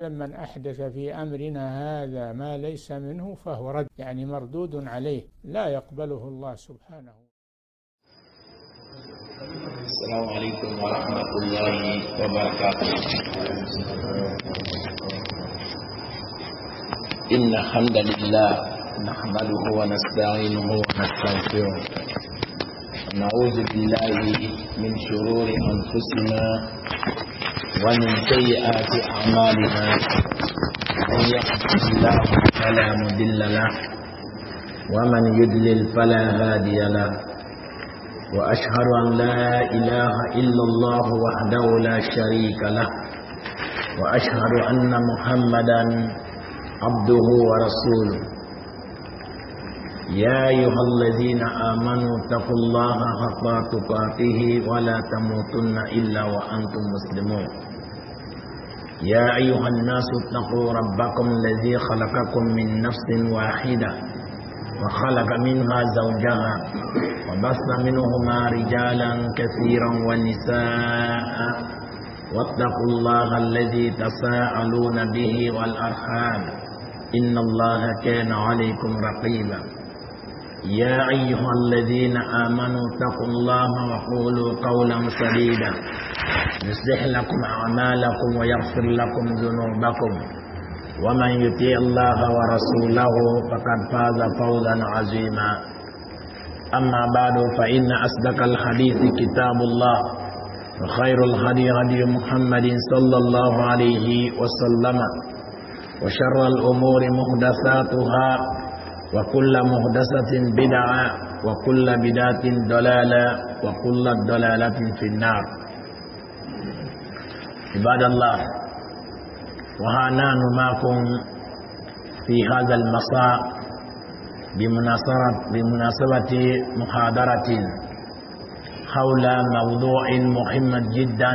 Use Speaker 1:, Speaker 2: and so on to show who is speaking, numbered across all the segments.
Speaker 1: من أحدث في أمرنا هذا ما ليس منه فهو رد، يعني مردود عليه، لا يقبله الله سبحانه.
Speaker 2: السلام عليكم ورحمة الله وبركاته. إن الحمد لله نحمده ونستعينه ونستغفره ونعوذ بالله من شرور أنفسنا ومن سيئات أعمالنا. من يهده الله فلا مضل له ومن يضلل فلا هادي له. وأشهد أن لا إله إلا الله وحده لا شريك له وأشهد أن محمدا عبده ورسوله. يا أيها الذين آمنوا اتقوا الله حق تقاته ولا تموتن إلا وأنتم مسلمون. يا أيها الناس اتقوا ربكم الذي خلقكم من نفس واحدة وخلق منها زوجها وبث منهما رجالا كثيرا ونساء واتقوا الله الذي تساءلون به والأرحام إن الله كان عليكم رقيبا. يا أيها الذين آمنوا اتقوا الله وقولوا قولا سديدا يصلح لكم أعمالكم ويغفر لكم ذنوبكم ومن يطيع الله ورسوله فقد فاز فوزا عظيما. أما بعد فإن أصدق الحديث كتاب الله وخير الهدي هدي محمد صلى الله عليه وسلم وشر الأمور محدثاتها وكل محدثة بدعة وكل بدعة ضلالة وكل ضلالة في النار. عباد الله، وها نحن معكم في هذا المساء بمناسبة محاضرة حول موضوع مهم جدا،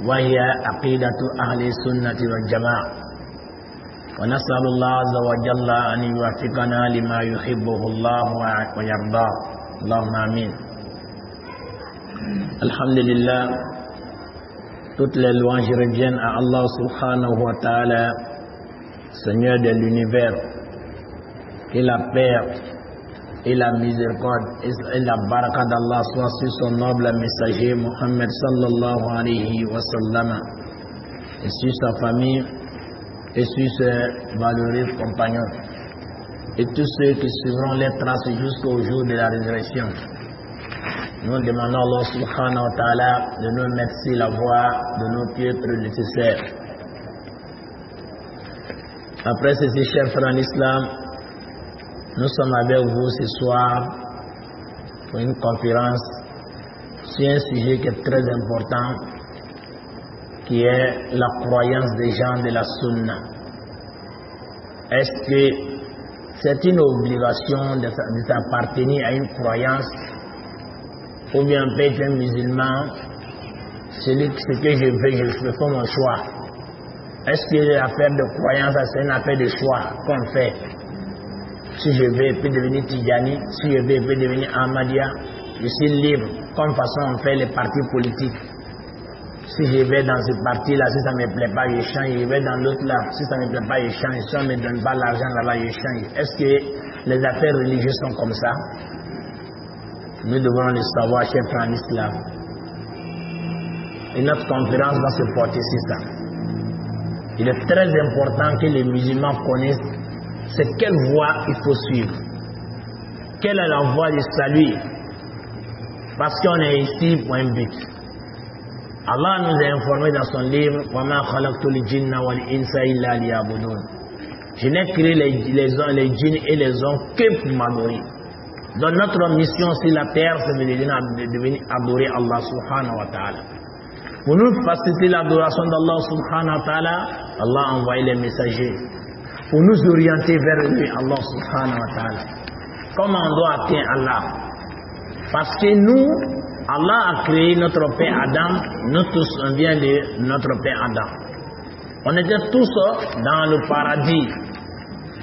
Speaker 2: وهي عقيدة أهل السنة والجماعة. ونسأل الله عز وجل أن يوفقنا لما يحبه الله ويرضاه، اللهم آمين. Alhamdulillah, toutes les louanges reviennent à Allah subhanahu wa ta'ala, Seigneur de l'univers. Que la paix et la miséricorde et la baraka d'Allah soient sur son noble messager Muhammad sallallahu alayhi wa sallam et sur sa famille et sur ses valeureux compagnons et tous ceux qui suivront les traces jusqu'au jour de la résurrection. Nous demandons à Allah subhanahu wa ta'ala de nous mettre sur la voie de nos pieux prédécesseurs. Après ceci, chers frères en islam, nous sommes avec vous ce soir pour une conférence sur un sujet qui est très important, qui est la croyance des gens de la sunna. Est-ce que c'est une obligation de s'appartenir à une croyance, ou bien on peut être un musulman, ce que je veux, je fais mon choix? Est-ce que l'affaire de croyance, c'est une affaire de choix qu'on fait? Si je veux, je peux devenir Tidjani, si je veux, je peux devenir Ahmadiyya, je suis libre, comme façon on fait les partis politiques. Si je vais dans ce parti-là, si ça ne me plaît pas, je change. Je vais dans l'autre-là, si ça ne me plaît pas, je change. Si on ne me donne pas l'argent là-bas, je change. Est-ce que les affaires religieuses sont comme ça? Nous devons le savoir, chers frères en islam. Et notre conférence va se porter sur ça. Il est très important que les musulmans connaissent c'est quelle voie il faut suivre. Quelle est la voie du salut? Parce qu'on est ici pour un but. Allah nous a informé dans son livre وَمَا خَلَقْتُ الْجِنَّ وَالْإِنسَ إِلَّا لِيَعْبُدُونَ. Je n'ai créé les djinns et les hommes que pour m'adorer. Donc notre mission sur la terre, c'est de venir adorer Allah subhanahu wa ta'ala. Pour nous faciliter l'adoration d'Allah subhanahu wa ta'ala, Allah a envoyé les messagers pour nous orienter vers lui, Allah subhanahu wa ta'ala. Comment on doit atteindre Allah? Parce que nous, Allah a créé notre père Adam, nous tous on vient de notre père Adam. On était tous dans le paradis,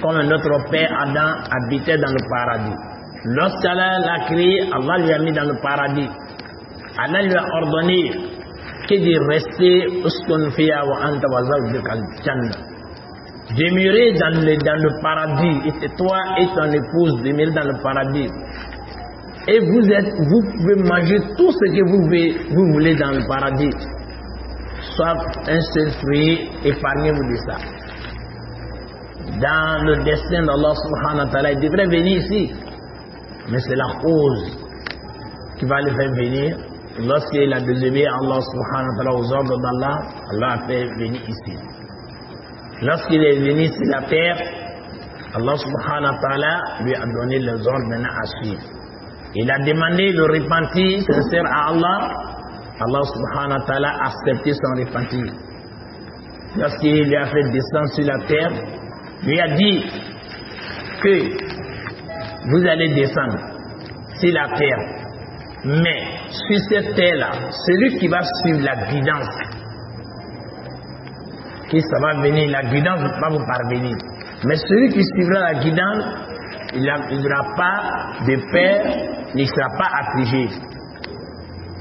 Speaker 2: comme notre père Adam habitait dans le paradis. Lorsqu'Allah l'a créé, Allah lui a mis dans le paradis. Allah lui a ordonné que de rester demeurer dans le paradis, et toi et ton épouse demeurer dans le paradis. Et vous pouvez manger tout ce que vous voulez dans le paradis, sauf un seul fruit, épargnez-vous de ça. Dans le destin d'Allah subhanahu wa ta'ala, il devrait venir ici, mais c'est la cause qui va le faire venir. Lorsqu'il a désobéi à Allah subhanahu wa ta'ala, aux ordres d'Allah, Allah a fait venir ici. Lorsqu'il est venu sur la terre, Allah subhanahu wa ta'ala lui a donné les ordres maintenant à suivre. Il a demandé le repentir sincère à Allah. Allah subhanahu wa ta'ala a accepté son repentir. Lorsqu'il lui a fait descendre sur la terre, lui a dit que vous allez descendre sur la terre, mais sur cette terre-là, celui qui va suivre la guidance, que ça va venir, la guidance va vous parvenir. Mais celui qui suivra la guidance, il n'aura pas de peur, il ne sera pas affligé.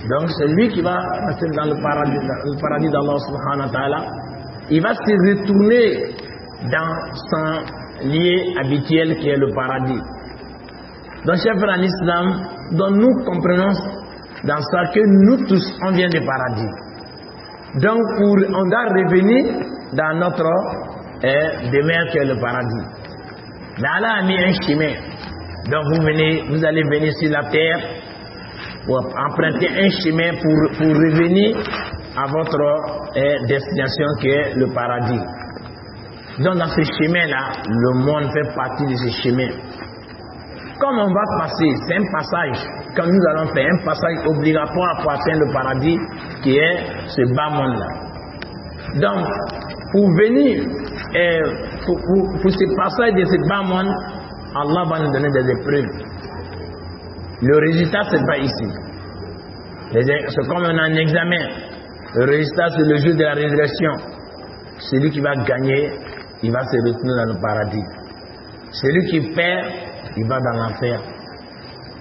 Speaker 2: Donc celui qui va rester dans le paradis d'Allah subhanahu wa ta'ala, il va se retourner dans son lieu habituel qui est le paradis. Donc chers frères en islam, donc nous comprenons dans ça que nous tous on vient du paradis. Donc on doit revenir dans notre demeure qui est le paradis. Mais Allah a mis un chemin. Donc vous allez venir sur la terre pour emprunter un chemin pour revenir à votre destination qui est le paradis. Donc dans ce chemin-là, le monde fait partie de ce chemin. Comme on va passer, c'est un passage, comme nous allons faire, un passage obligatoire pour atteindre le paradis qui est ce bas monde-là. Donc, pour venir, pour ce passage de ce bas monde, Allah va nous donner des épreuves. Le résultat, ce n'est pas ici. C'est comme on a un examen. Le résultat, c'est le jour de la résurrection. Celui qui va gagner, il va se retrouver dans le paradis. Celui qui perd, il va dans l'enfer.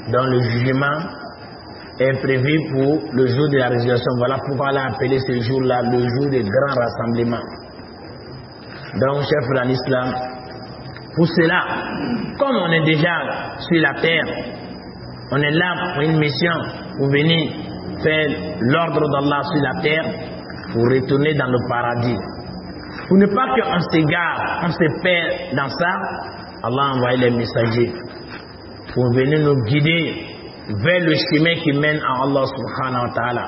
Speaker 2: Donc le jugement est prévu pour le jour de la résurrection. Voilà pourquoi on a appelé ce jour-là le jour des grands rassemblements. Donc, chers frères en islam, pour cela, comme on est déjà sur la terre, on est là pour une mission, pour venir faire l'ordre d'Allah sur la terre, pour retourner dans le paradis. Pour ne pas qu'on s'égare, on se perd dans ça, Allah a envoyé les messagers pour venir nous guider vers le chemin qui mène à Allah subhanahu wa ta'ala.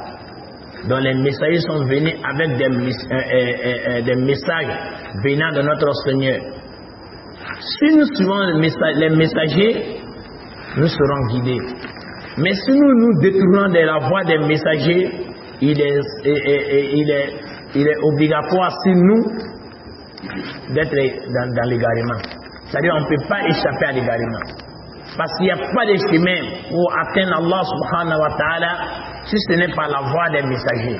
Speaker 2: Donc les messagers sont venus avec des messages venant de notre Seigneur. Si nous suivons les messagers, nous serons guidés. Mais si nous détournons de la voie des messagers, il est obligatoire sur nous d'être dans l'égarement. C'est-à-dire qu'on ne peut pas échapper à l'égarement. Parce qu'il n'y a pas de chemin pour atteindre Allah subhanahu wa ta'ala si ce n'est pas la voie des messagers.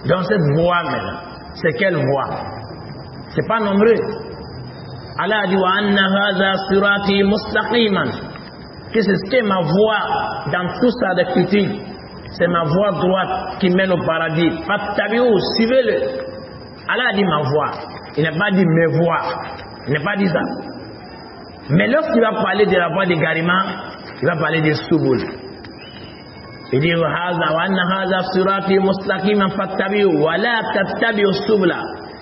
Speaker 2: Donc cette voie maintenant, c'est quelle voie? C'est pas nombreux. Allah a dit wa anna hadha sirati mustaqiman, que c'est ma voie dans toute sa rectitude. C'est ma voie droite qui mène au paradis. Fattabi'u, suivez-le. Allah a dit ma voie. Il n'a pas dit mes voies. Il n'a pas dit ça. Mais lorsqu'il va parler de la voie d'égarement, il va parler des subul. Il dit wa anna hadha sirati mustaqiman fattabi'u wa la tattabi'u subula.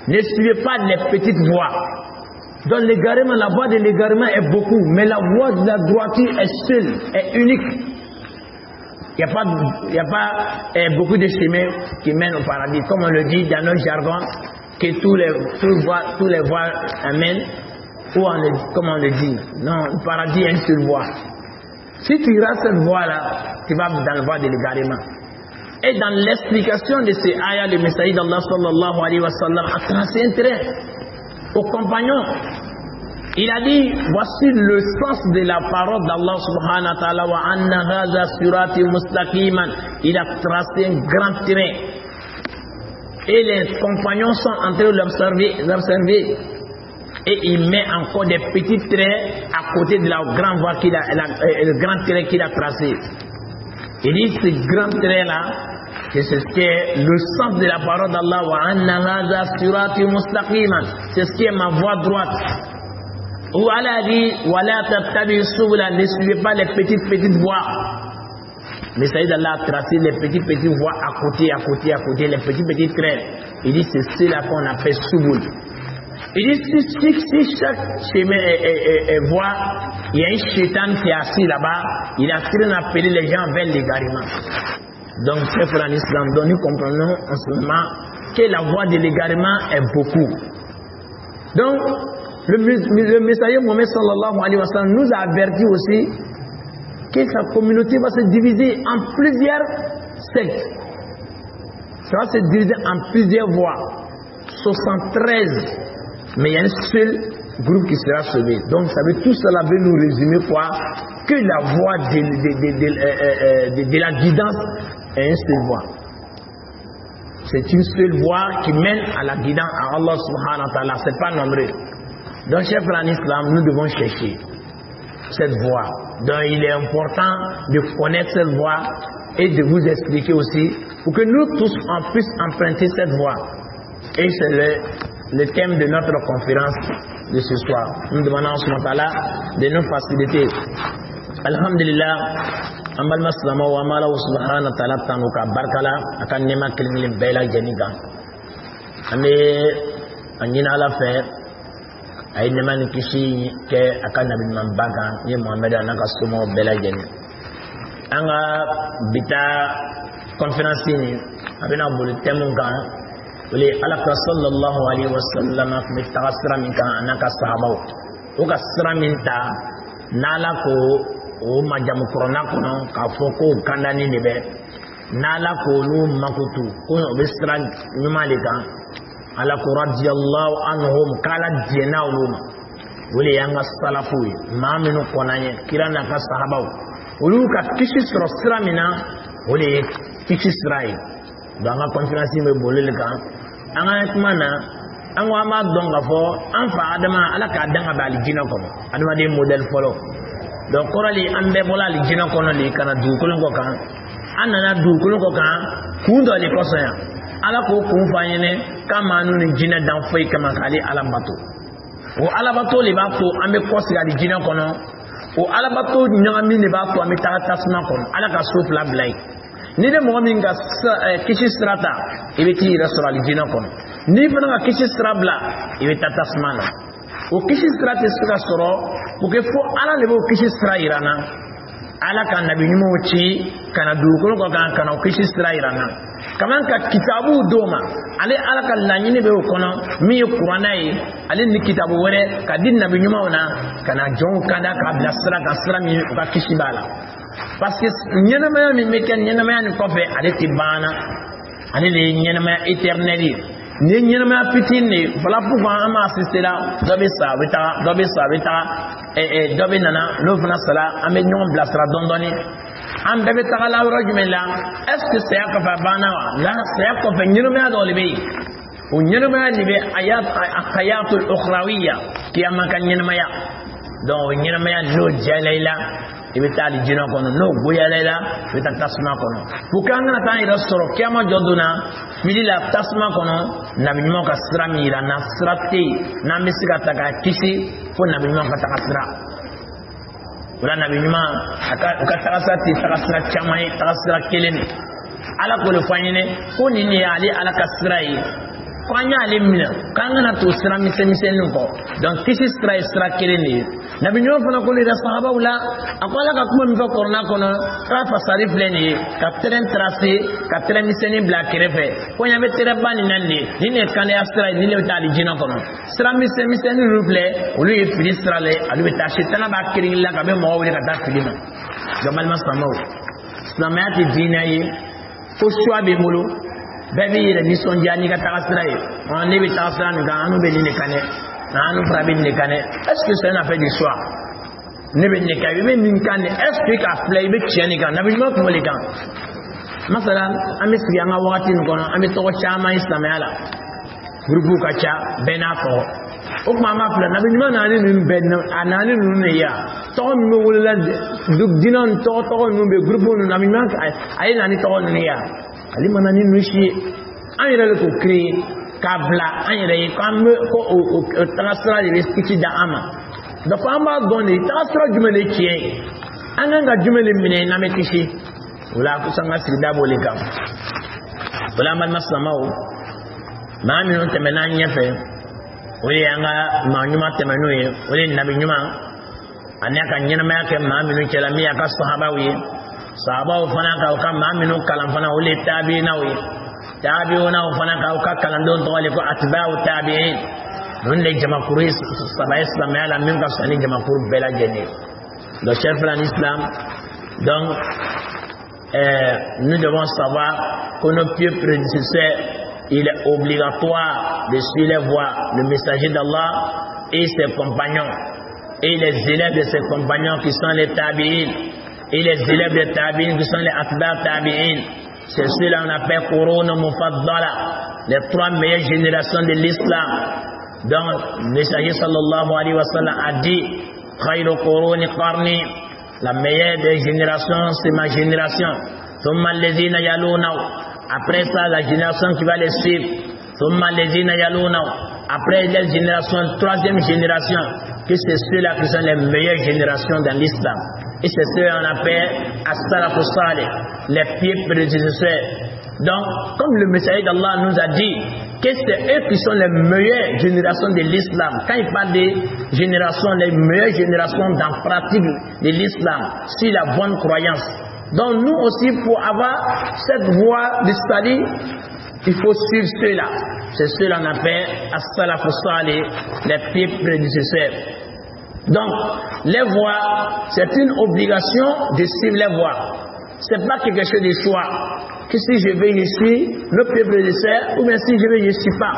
Speaker 2: Ne suivez pas les petites voies. Donc l'égarement, la voie de l'égarement est beaucoup, mais la voie de la droiture est seule, est unique. Il n'y a pas beaucoup de chemins qui mènent au paradis. Comme on le dit dans notre jargon, que tous les voies amènent, ou comme on le dit. Non, le paradis est une seule voie. Si tu iras cette voie-là, tu vas dans la voie de l'égarement. Et dans l'explication de ces ayats, le messager d'Allah sallallahu alayhi wa sallam a tracé un trait aux compagnons. Il a dit, voici le sens de la parole d'Allah subhanahu wa ta'ala wa anna hadha sirati mustaqiman. Il a tracé un grand trait. Et les compagnons sont en train de l'observer. Et il met encore des petits traits à côté de la grande voie le grand trait qu'il a tracé. Il dit, ce grand trait-là, que c'est ce qui est le sens de la parole d'Allah. Wa anna hadha sirati mustaqiman. C'est ce qui est ma voie droite. Ou Allah dit, wa la tattabi'us subula, ne suivez pas les petites voies. Mais Saïd Allah a tracé les petites voies à côté, les petites traits. Il dit, c'est cela qu'on appelle subul. Il dit, si chaque chemin est voie, il y a un shaitan qui est assis là-bas, il est en train d'appeler les gens vers l'égarement. Donc, c'est pour l'islam. Donc, nous comprenons en ce moment que la voie de l'égarement est beaucoup. Donc, le messager Mohammed sallallahu alayhi wa sallam nous a averti aussi que sa communauté va se diviser en plusieurs sectes. Ça va se diviser en plusieurs voies. 73. Mais il y a un seul groupe qui sera sauvé. Donc, ça veut tout cela veut nous résumer quoi? Que la voie de la guidance est une seule voie. C'est une seule voie qui mène à la guidance à Allah subhanahu wa ta'ala. C'est pas nombreux. Donc, chef en islam, nous devons chercher cette voie. Donc, il est important de connaître cette voie et de vous expliquer aussi pour que nous tous on puisse emprunter cette voie. Et c'est le thème de notre conférence de ce soir. Nous demandons à Allah de nous faciliter. Alhamdulillah, ambal maslama wa mala subhanahu wa ta'ala tanuka barkala akan nema kelingin bela jeniga. Ame anyina la fe ay nema ni kishi ke akan nabi mambaga ni Muhammad anaka sumo bela jeni. Anga bita conférence ni abina bolu thème kan wali alaka sallallahu alaihi wasallam fi tagasra minka anaka sahabaw o ka sira min ta nala ko o majamu korona kono ka foko kandani ne be nala ko lu makutu ko be sira nyumale kan ala ko radiyallahu anhum kala jena uluma wali yanga salafu maaminu konanye kirana ka sahabaw ulu ka kishi sira mina wali kishi sira danga conférence me bolel kan anga kumana angwa ma donga fo anfa adama ala ka danga bali jina kono adama de model folo donc korali ambe bola li jina kono li kana du kulun ko kan anana du kulun ko kan kundo li kosoya ala ko kun fanyene kama nu ni jina dan foi kama kali ala bato o ala bato li ba to ambe kosi ali jina kono o ala bato nyami ne ba to ambe ta tasma kono ala ka sofla blai ni de mo min ga kishi strata ibeti restaurant jina kono ni fana ga kishi strabla ibeta tasmana o kishi strata suka soro pour que fo ala le bo kishi stra irana ala kan nabi nyimo ci kana du ko kan kana kishi stra irana kaman ka kitabu doma ale ala kan la nyine be kono mi qur'ana yi ale ni kitabu wore ka din nabi nyimo na kana jon kada ka bla stra ka stra mi ka kishi bala parce que nyenama mi meken nyenama ni kofe ale tibana ale le nyenama éternel ni nyenama pitine voilà pourquoi on m'a assisté là dobe sa dobe nana no fana sala ame nyon blasra dondoni am bebe tagala rajumela est-ce que c'est akafa bana la c'est akafa nyenama do libe o nyenama libe ayat hayatul ukhrawiyya kiyama kan nyenama ya donc nyenama ya no jalaila ibeta ali jina kono no goya lela ibeta tasma kono bukanga na tan ira soro kiyama joduna milila tasma kono nabi nyimo ka sira mira na sirate na misika taka kisi fo nabi nyimo ka taka sira wala nabi nyimo aka taka sira chamai taka sira keleni ala ko le fanyene ko nini ali ala ka sira yi kwanya alimina kanga na to sira misen ko donc kisi sira keleni nabi nyimo fana ko le sahaba wala akwala ka kuma mfa korona kono ka fasari fleni ka tren tracé ka tren miseni bla kerefe ko nyame tere bani nanni ni ne kane astra ni le tali jina kono sira miseni ruple olu e filisrale alu be tashi tana ba kirin la ka be mo wele ka ta filima jamal masamaw islamati dinayi ko shwa be mulu baby re ni sonja ni ka ta astra e on ne be ta astra ni ga anu be ni ne kane nanu frabi ni kane est-ce que c'est un affaire du soir ne be ni ka be ni kane est-ce que ka play be cheni kan nabi mo ko le kan masalan ami si anga wati ni kono ami to chama islam ala grupu ka cha benako o mama fla nabi mo nani ni ben anani nu ne ya to mi wala duk dinon to nu be grupu nu nabi mo ay nani to nu ya ali manani nushi an yɛrɛ le ko créer k'a bila an yɛrɛ ye k'an bɛ ko o tagasira de bɛ kisi da an ma donc an b'a dɔn de tagasira jumɛn de tiɲɛ ye an kan ka jumɛn de minɛ n'an bɛ kisi o la kusan ka sigida b'o de kan o la an balima silamɛw maa minnu tɛmɛna an ɲɛfɛ o de y'an ka maa ɲuman tɛmɛn'o ye o de ye nabi ɲuman ani a ka ɲɛnamaya kɛ maa minnu cɛla min y'a ka sahabaw ye sahabaw fana ka u ka maa minnu kalan fana o de ye tabiinaw ye tabiinaw fana ka u ka kalandenw tɔgɔ de ko atiba'u tabi'in ninnu de jamakuru saba ye silamɛya la min ka fisa ni jamakuru bɛɛ lajɛlen donc chers frères en islam donc nous devons savoir que nos pieux prédécesseurs il est obligatoire de suivre les voies le messager d'Allah et ses compagnons et les élèves de ses compagnons qui sont les tabi'in et les élèves des tabi'in qui sont les atba' tabi'in. C'est ceux-là qu'on appelle Qurun Mufaddala, les 3 meilleures générations de l'islam. Donc le messager sallallahu alayhi wa sallam a dit Khayru Quruni Qarni, la meilleure des générations c'est ma génération. Thumma alladhina yalunahu, après ça la génération qui va les suivre. Thumma alladhina yalunahu, après la génération, 3e génération, que c'est ceux-là qui sont les meilleures générations dans l'islam. Et c'est ceux qu'on appelle As-Salafus Salih, les pieds prédécesseurs. Donc, comme le messager d'Allah nous a dit que c'est eux qui sont les meilleures générations de l'islam. Quand il parle des générations, les meilleures générations dans la pratique de l'islam, sur la bonne croyance. Donc nous aussi, pour avoir cette voie de salut, il faut suivre ceux-là. C'est ceux-là qu'on appelle As-Salafus Salih, les pieds prédécesseurs. Donc, les voies, c'est une obligation de suivre les voies. Ce n'est pas quelque chose de choix. Que si je vais, je suis le pied prédécesseur, ou bien si je vais, je ne suis pas.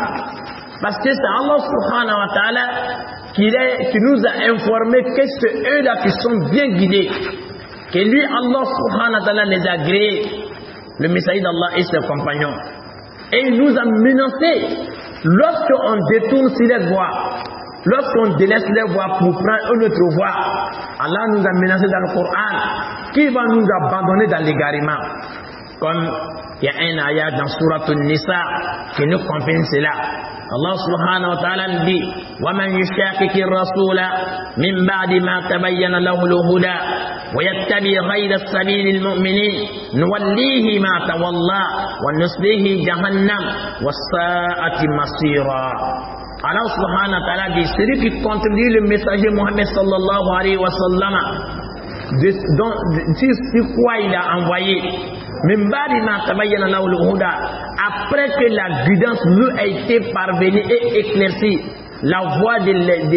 Speaker 2: Parce que c'est Allah subhanahu wa ta'ala qui nous a informé que c'est eux-là qui sont bien guidés. Que lui, Allah subhanahu wa ta'ala les a agréés, le messager d'Allah et ses compagnons. Et il nous a menacé, lorsqu'on détourne sur les voies, lorsqu'on délaisse les voies pour prendre une autre voie, Allah nous a menacé dans le Coran, qui va nous abandonner dans l'égarement. Comme il y a un ayat dans Surat An-Nisa qui nous confirme cela. Allah subhanahu wa ta'ala nous dit وَمَنْ يُشَاقِقِ الرَّسُولَ مِنْ بَعْدِ مَا تَبَيَّنَ لَهُ الْهُدَى وَيَتَّبِعْ غَيْرَ سَبِيلِ الْمُؤْمِنِينَ نُوَلِّيهِ مَا تَوَلَّى وَنُصْلِهِ جَهَنَّمَ وَسَاءَتْ مَصِيرًا. Allah subhanahu wa ta'ala dit celui qui contredit le messager Mohammed sallallahu alayhi wa sallam, sur quoi il a envoyé, après que la guidance lui a été parvenue et éclaircie, la voie de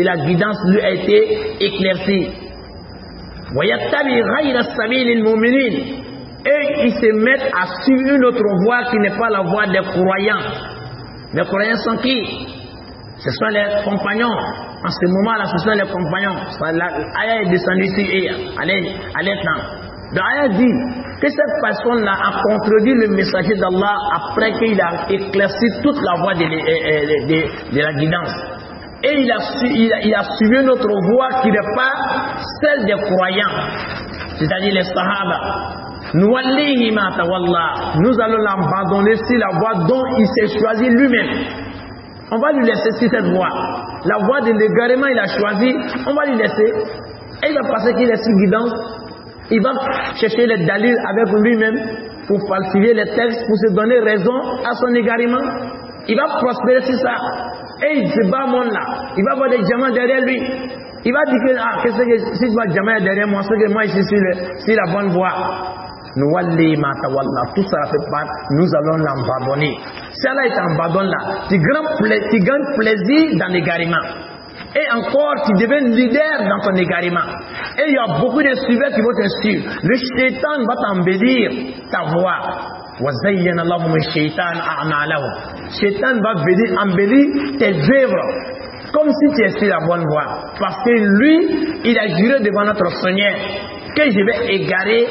Speaker 2: la guidance lui a été éclaircie. Et ils se mettent à suivre une autre voie qui n'est pas la voie des croyants. Les croyants sont qui? Ce sont les compagnons. En ce moment-là, ce sont les compagnons. L'ayah est descendue sur à l'instant. L'ayah dit que cette personne-là a contredit le messager d'Allah après qu'il a éclairci toute la voie de la guidance. Et il a suivi notre voie qui n'est pas celle des croyants, c'est-à-dire les Sahaba. Nous allons l'abandonner sur la voie dont il s'est choisi lui-même. On va lui laisser sur cette voie. La voie de l'égarement, il a choisi, on va lui laisser. Et il va passer qu'il est sur guidance. Il va chercher les dalils avec lui-même pour falsifier les textes, pour se donner raison à son égarement. Il va prospérer sur ça. Et il se bat monde là. Il va avoir des diamants derrière lui. Il va dire que, qu'est-ce que si tu vois des diamants derrière moi, c'est que moi je suis sur la bonne voie. Tout ça fait part, nous allons l'abandonner. Si Allah est abandonné là, tu gagnes plaisir dans l'égarement. Et encore, tu deviens leader dans ton égarement. Et il y a beaucoup de suiveurs qui vont te suivre. Le shaitan va t'embellir ta voix. Shaitan va embellir tes œuvres comme si tu es sur la bonne voie. Parce que lui, il a juré devant notre Seigneur que je vais égarer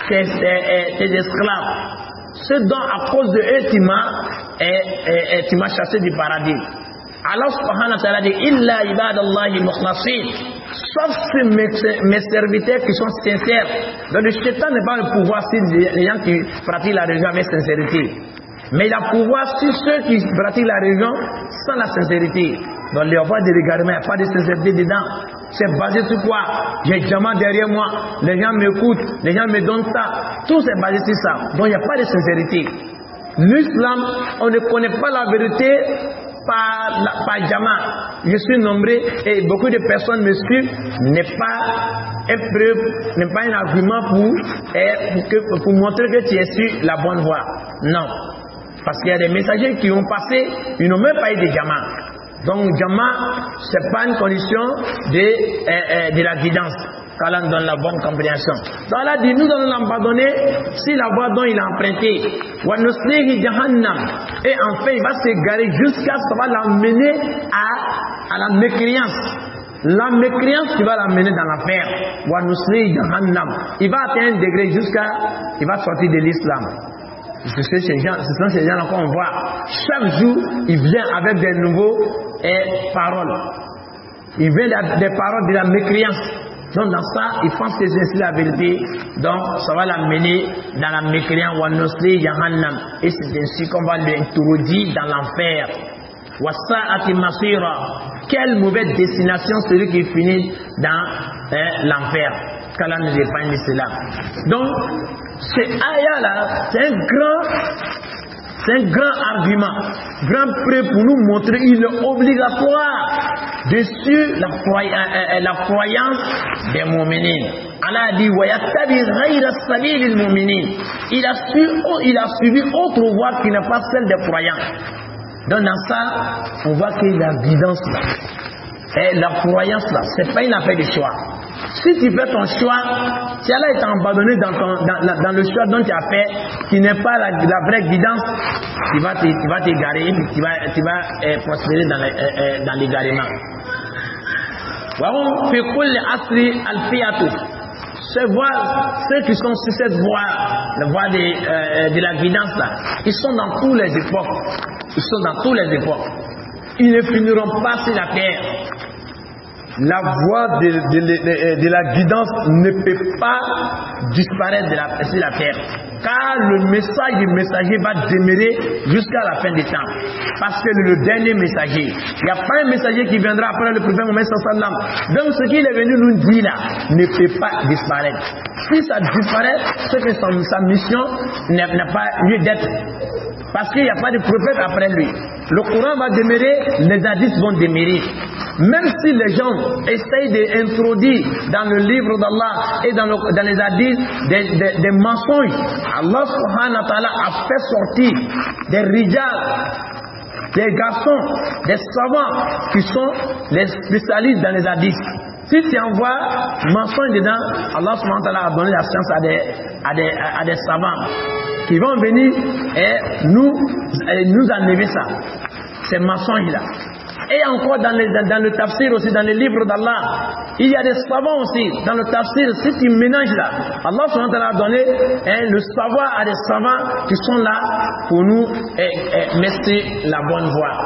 Speaker 2: tes esclaves. Ce dont à cause de eux tu m'as chassé du paradis. Allah subhanahu wa ta'ala dit illa ibadallahi mukhlasin. sauf si mes serviteurs qui sont sincères. Donc le shaitan n'est pas le pouvoir sur les gens qui pratiquent la religion avec sincérité. Mais il a pouvoir sur ceux qui pratiquent la religion sans la sincérité. Donc les voix de l'égarement, il n'y a pas de sincérité dedans. C'est basé sur quoi? J'ai Jama derrière moi, les gens m'écoutent, les gens me donnent ça. Tout c'est basé sur ça. Donc il n'y a pas de sincérité. L'islam, on ne connaît pas la vérité par Jama. Je suis nombré et beaucoup de personnes me suivent, n'est pas une preuve, n'est pas un argument pour montrer que tu es sur la bonne voie. Non. Parce qu'il y a des messagers qui ont passé, ils n'ont même pas eu de Jama. Donc Jama, ce n'est pas une condition de la guidance. qu'Allah nous donne la bonne compréhension. Donc Allah dit, nous allons l'abandonner si la voie dont il a emprunté. Et enfin il va s'égarer jusqu'à ce qu'on va l'emmener à la mécréance. La mécréance qui va l'amener dans l'enfer. Il va atteindre un degré jusqu'à il va sortir de l'islam. Ce sont ces gens qu'on voit. Chaque jour, il vient avec des nouveaux paroles. Il vient des paroles de la mécréance. Donc dans ça, il pense que c'est la vérité. Donc ça va l'amener dans la mécréance. Et c'est ainsi qu'on va l'introduire dans l'enfer. Quelle mauvaise destination celui qui finit dans l'enfer. Qu'Allah nous épargne de cela. Donc, ce ayah-là, c'est un grand argument, grand preuve pour nous montrer qu'il est obligatoire de suivre la croyance des mu'minines. Allah a dit, il a suivi autre voie qui n'est pas celle des croyants. Donc dans ça, on voit qu'il y a la guidance là. Et la croyance là, c'est pas une affaire de choix. Si tu fais ton choix, si Allah est abandonné dans le choix dont tu as fait, qui n'est pas la vraie guidance, tu vas t'égarer et tu vas prospérer dans l'égarement. Ceux qui sont sur cette voie, la voie de la guidance là, ils sont dans tous les époques. Ils sont dans toutes les époques. Ils ne finiront pas sur la terre. La voie de la guidance ne peut pas disparaître sur la terre. Car le message du messager va demeurer jusqu'à la fin des temps. Parce que le dernier messager, il n'y a pas un messager qui viendra après le prophète Mohammed sallallahu alayhi wa sallam. Donc ce qu'il est venu nous dire là ne peut pas disparaître. Si ça disparaît, c'est que sa mission n'a pas lieu d'être. Parce qu'il n'y a pas de prophète après lui. Le Coran va demeurer, les hadiths vont demeurer. Même si les gens essayent d'introduire dans le livre d'Allah et dans les hadiths des mensonges, Allah subhanahu wa ta'ala a fait sortir des rijals, des garçons, des savants qui sont les spécialistes dans les hadiths. Si tu envoies mensonge dedans, Allah subhanahu wa ta'ala a donné la science à des savants qui vont venir et nous enlever ça, ces mensonges-là. Et encore dans le tafsir aussi, dans les livres d'Allah, il y a des savants aussi. Dans le tafsir, si tu mélanges là, Allah subhanahu wa ta'ala a donné le savoir à des savants qui sont là pour nous mettre la bonne voie.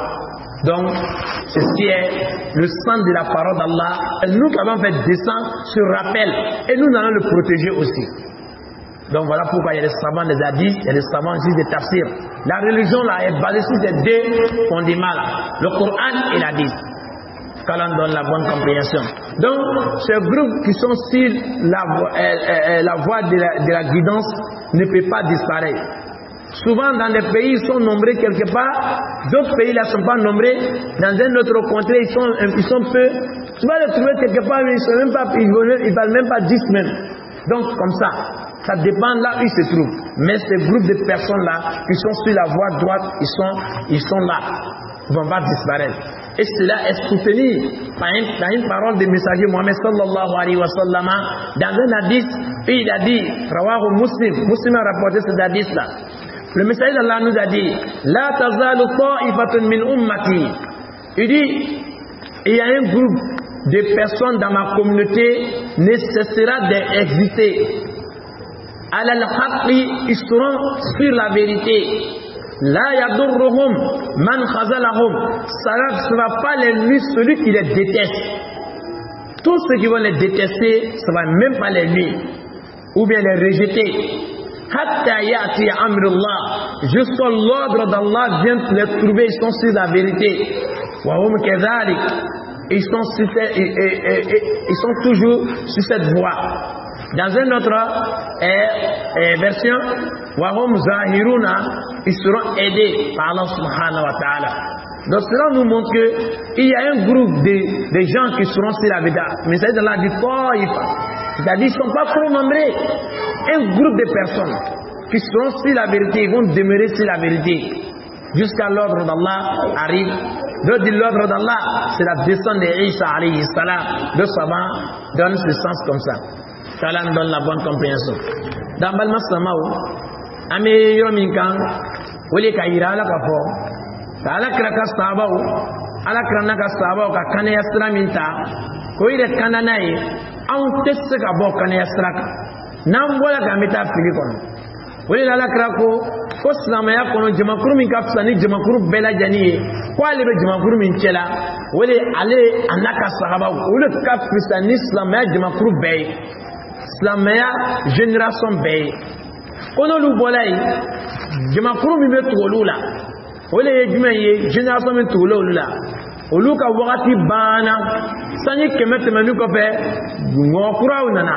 Speaker 2: Donc, c'est ce qui est le sang de la parole d'Allah. Nous qui avons fait descendre ce rappel, et nous allons le protéger aussi. Donc voilà pourquoi il y a des savants des hadiths, il y a des savants aussi des tafsirs. La religion là est basée sur ces deux fondements là, le Coran et l'hadith. Qu'Allah donne la bonne compréhension. Donc ces groupes qui sont sur la voie de la guidance ne peut pas disparaître. Souvent dans les pays ils sont nombreux quelque part, d'autres pays là ne sont pas nombreux, dans un autre contrée ils sont peu. Tu vas les trouver quelque part, ils ne valent même pas 10 même. Donc comme ça dépend là où ils se trouvent. Mais ces groupes de personnes là qui sont sur la voie droite, ils sont là, ils vont pas disparaître. Et cela est soutenu par une parole du messager Mohammed sallallahu alayhi wa sallam dans un hadith. Il a dit, Rawahu Muslim a rapporté cet hadith là. Le messager d'Allah nous a dit, La tazalu ta'ifatun min ummati. Il dit, il y a un groupe de personnes dans ma communauté ne cessera d'exister. Al-Haqqi, ils seront sur la vérité. La yadurruhum man khazalahum. Ça ne va pas les nuire celui qui les déteste. tous ceux qui vont les détester, ça ne va même pas les nuire, ou bien les rejeter. Hatta ya'ti amrullah, jusqu'à l'ordre d'Allah vient les trouver, ils sont sur la vérité. Wa hum kadhalik, ils sont toujours sur cette voie. Dans une autre version, wa hum zahiruna, ils seront aidés par Allah subhanahu wa ta'ala. Donc cela nous montre qu'il y a un groupe de gens qui seront sur la vérité. Mais c'est de la du Taïfa. C'est-à-dire qu'ils ne sont pas trop nombreux. Un groupe de personnes qui seront sur la vérité, ils vont demeurer sur la vérité jusqu'à l'ordre d'Allah arrive. L'ordre d'Allah, c'est la descente d'Isa alayhi salam. Le savant donne ce sens comme ça. Qu'Allah nous donne la bonne compréhension. Dans Balma Samao, Amé Yominkan, Wole Kaira la Kafo, Ala Kraka Sabao, Ala Kranaka Sabao, Kanaya Straminta, Koire Kananae, un test ka bo Kanaya Straka. Nambola Kamita Filikon. Wole Ala Krako, Koslamaya Kono Jamakuru Mikapsani, Jamakuru Bella Jani, Quale Jamakuru Minchela, Wole Ale Anaka Sahaba, Ule Kapsani Islamaya Jamakuru Bay, Islamaya Génération Bay. Kono Lubolai, Jamakuru Mimetolula. Ole yejumeye génération min tulo lula oluka wakati bana sanyi kemete menu ko fe ngokura unana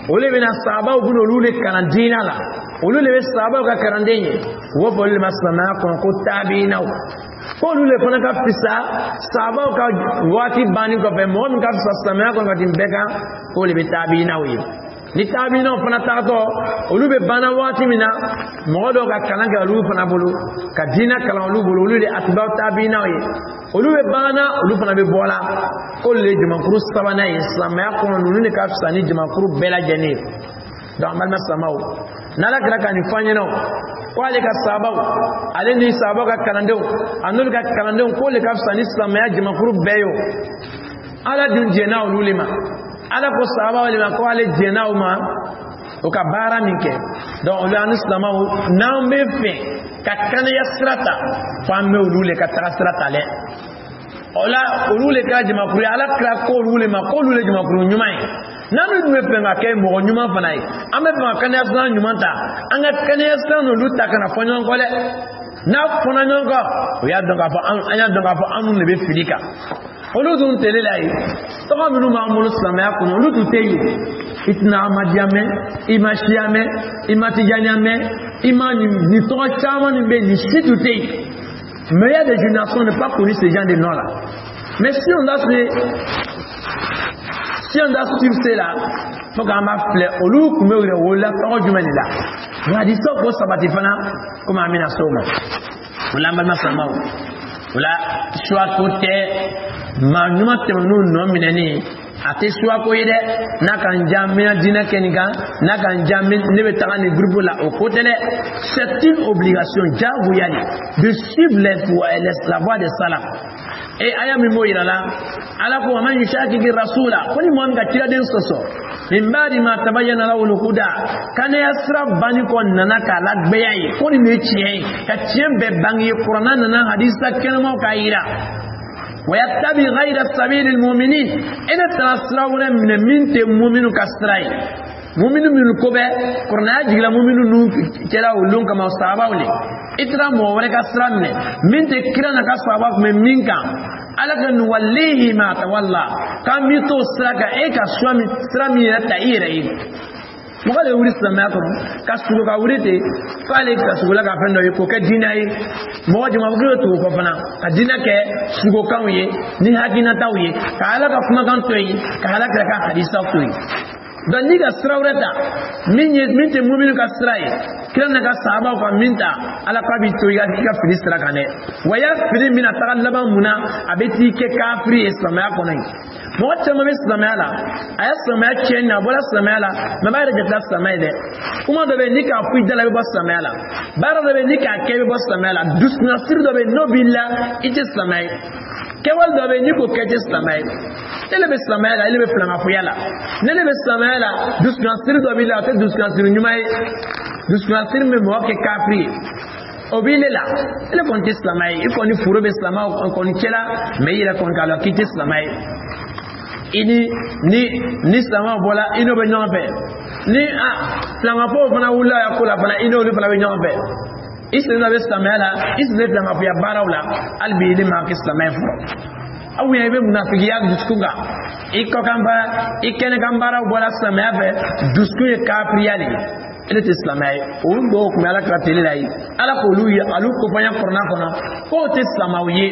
Speaker 2: ole bena sahaba ubuno lule karandina la olule be sahaba ka karandenye wo bolle maslama ko tabina ko lule fana ka fisa sahaba ka wakati bani ko fe mo min ka fisa sama ko ngati mbeka ko le be tabina wi ni tabina fana tato olube bana wati mina modo ka kalanga olu fana bolo ka dina kala olu bolo olu de atba tabina wi olube bana olu fana be bola ko le jamakuru sabana islam ya ko nunu ne ka fsani jamakuru bela jani donc malma samao nala kala kan fanya no ko ale ka sabao ale ni sabao ka kalando anul ka kalando ko le ka fsani islam ya jamakuru beyo ala dun jena olulima ala ko sahaba wale ko ale jena uma o ka bara minke donc le anislam nambe fe ka kana yasrata famme olule ka tarasrata le ola olule ka jima kuri ala kra ko olule ma ko olule jima kuri nyumai nanu dume pe nga ke mo nyuma fanai ame pa kana yasna nyuma ta anga kana yasna no luta kana fonyon kole na fonyon ko o ya donc afa anya donc afa anu le be filika olu dun tele lai to ka minu ma mulu islamaya ko olu tu teyu itna amadiame imashiame imatijanyame imani ni to chama ni be ni situ teyu. Mais il y a des générations ne pas connu ces gens de noms là. Mais si on doit suivre cela, il faut qu'on m'a fait au loup comme au la parole du manila. On a dit ça pour sabatifana comme amina soma. On l'a mal sama. On l'a choix côté manuma tenu non minani. Ate choix côté na kan jamina dina kenika na kan jamin ne be tagani groupe là au côté c'est une obligation jawuyani de suivre la voie des salaf. Et aya mimo irala ala ko man yashaki bi rasula koni mo nga tira den soso min badi ma tabayyana lahu al-huda kana yasra bani ko nana kala gbeyayi koni me tiye ka tiye be bangi qur'an nana hadisa kenmo kaira ويتبع غير سبيل المؤمنين إن تنصرون من مؤمن كسراي مؤمن من كوبا كرنا جيلا مؤمن نو كلا ولون كما صحابه ولي اترا مو ورك اسرام من تكرنا كصحابه من كا على كن وليه ما تولى كم يتو سراكا ايكا سوامي سرامي تايري mugale wuri islamaya ko kasugo ka wurite fale kasugo la ka fendo ko ke dinai mo jama bugo to ko fana ka dina ke sugo kan ye ni hakina tawiye ka ala ka kuma kan toyi ka ala ka hadisa toyi dan ni ga srawrata min te mu'minu ka srai kiran ka sahaba ko minta ala ka bi toyi ga ka filistra kane waya fili min ataqallaba muna abeti ke kafiri islamaya ko nai mo tama islamaya la aya islamaya kenna bola islamaya la mabare de islamaya de kuma do be ni ka fu dala be islamaya la bara do be ni ka ke be islamaya la dusna sir do be nobilla it islamaya kewal do be ni ko ke islamaya ele be islamaya la ele be plama fu yala ne le be islamaya la dusna sir do be la te dusna sir nyumai dusna sir me mo ke kafiri obile la ele kon islamaya il kon ni furo be islamaya kon ni kela me ira kon kala kit islamaya ni sama bola ino be nyombe ni langa po fana wula ya kula fana ino ni fana be nyombe isna be samela isna langa po ya barawla albi ni ma kislamay fo awu ya be munafiki ya duskunga iko kamba ikene kambara bola samaya be dusku ya kapriyali ele islamay o ndo ko mala ka telelai ala ko lu ya alu ko fanya korna kono ko islamawiye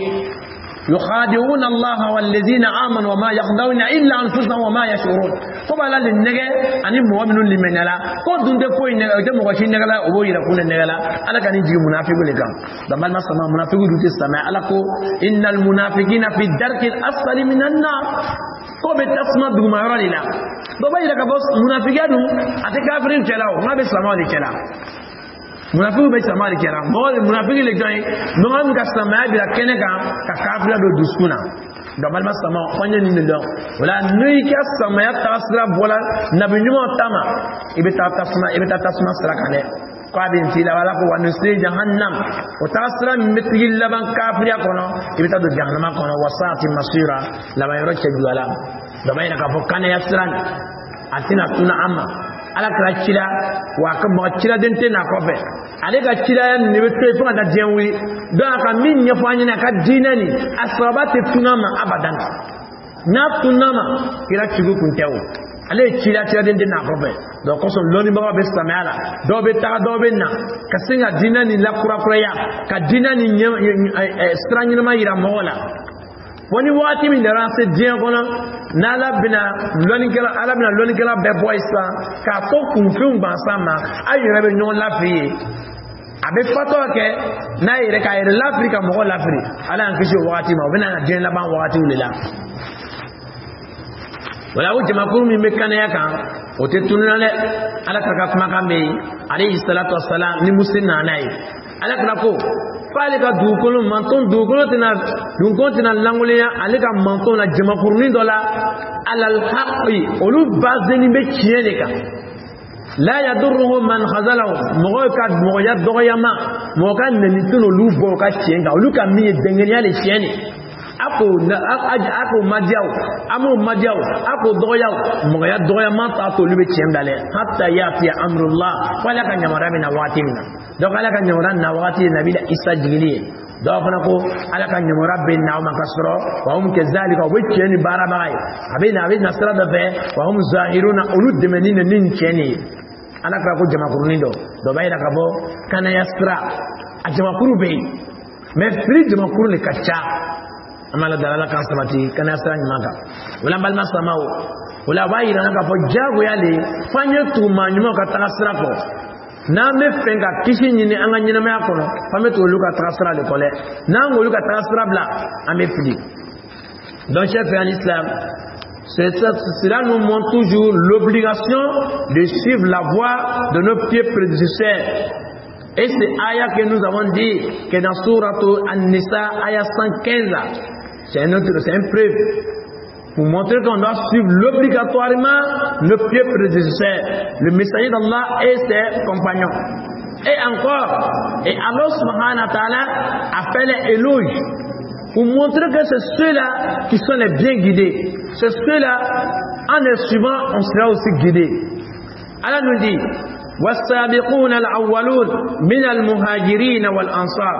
Speaker 2: يخادعون الله والذين آمنوا وما يخدعون إلا أنفسهم وما يشعرون فبلا للنجا أن المؤمن لمن لا كون دون دفوي نجا إذا مغشي نجا لا أبوي يكون نجا لا ألا كان يجي منافق لكم لما ما سمع منافق دوت السماء ألا كو إن المنافقين في الدرك الأسفل من النار كو بتسمع دوما يرى لا بابا يلك بس منافقين أتكافرين كلاو ما بيسمعوا لكلا munafiki be samari kera mo munafiki le joy no am ga samaya bi kenega ka kafira do duskuna do balma sama fanya ni le wala nuy ka samaya tasra bola nabi nyuma tama ibita tasma sra kane ko abin tila wala ko wanu sri jahannam o tasra mitri laban kafira kono ibita do jahannama kono wasati masira la bayro chejwala do bayna ka fokane yasran atina tuna amma ala kala kila wa ka mo kila dente na kofe ale ka kila ni be te fa da jenwi do aka min nya fanya na ka dinani asabate tunama abadan na tunama kila chigu kuntewo ale kila dente na kofe do ko so loni ba be samala do be ta do be na ka singa dinani la kura ya ka dinani strangina ma ira mola wani wati min da rase diyan kono na labina lonikela alabina lonikela be boysa ka to kunfun ba sama ayire be nyon lafiye abe fato ke na ire ka ire l'Afrique mo l'Afrique ala an kishi wati ma bina na diyan laban wati ulela wala wuce makuru mi mekana yaka o te tunale ala ka kuma kambe alayhi salatu wassalam ni musinna nai ala kana ko fale ka dukolo manton dukolo tina languliya ale ka manton la jamakurni dola alal haqqi olu bazeni be kiyene ka la yadurruhu man khazalahu mo ya doyama mo ka nenituno lu bo ka kiyenga olu ka mi dengeni ale kiyene ako madiaw amo madiaw ako doyaw mo ya doyama ta to lu be kiyendale hatta yati amrullah wala ka nyamara mina watina donc ala ka nyamara na wati nabi isa jigiliye do fana ko ala ka nyamara be na ma kasro wa hum kazalika wa kiyeni barabai abina nasra da be wa hum zahiruna ulud menina nin kiyeni ana ka ko jama kurnindo do bayra ka bo kana yasra a jama kuru be me free jama kuru le kacha amala dalala kan samati kana yasra nyamaka wala balma samao wala bayra ka bo jago yale fanya tu manyuma ka tasra ko na me fenga kishi nyini anga nyina me akono fame to luka tasra le kole na ngolu ka tasra bla ame fili donc chef en islam cela nous montre toujours l'obligation de suivre la voie de nos pieds prédécesseurs. Et c'est ayah que nous avons dit que dans Sourate An-Nisa, ayah 115, c'est un preuve pour montrer qu'on doit suivre obligatoirement nos pieds prédécesseurs, le messager d'Allah et ses compagnons. Et encore, et Allah subhanahu wa ta'ala a fait les éloges pour montrer que c'est ceux-là qui sont les bien guidés. C'est ceux-là, en les suivant, on sera aussi guidé. Allah nous dit والسابقون الأولون من المهاجرين والأنصار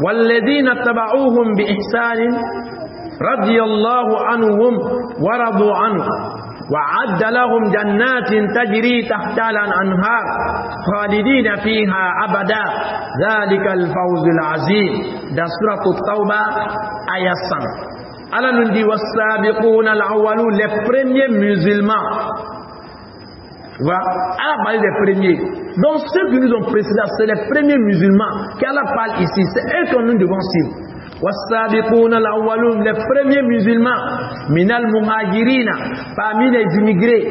Speaker 2: والذين اتبعوهم بإحسان رضي الله عنهم ورضوا عنه وعد لهم جنات تجري تحتها الأنهار خالدين فيها أبدا ذلك الفوز العظيم dans سورة التوبة آية 100. Allah nous dit والسابقون الأولون, les premiers musulmans. Voilà, Allah parle des premiers. Donc ceux qui nous ont précédés, c'est les premiers musulmans qu'Allah parle ici. C'est eux que nous devons suivre. والسابقون الأولون, les premiers musulmans من المهاجرين, parmi les immigrés,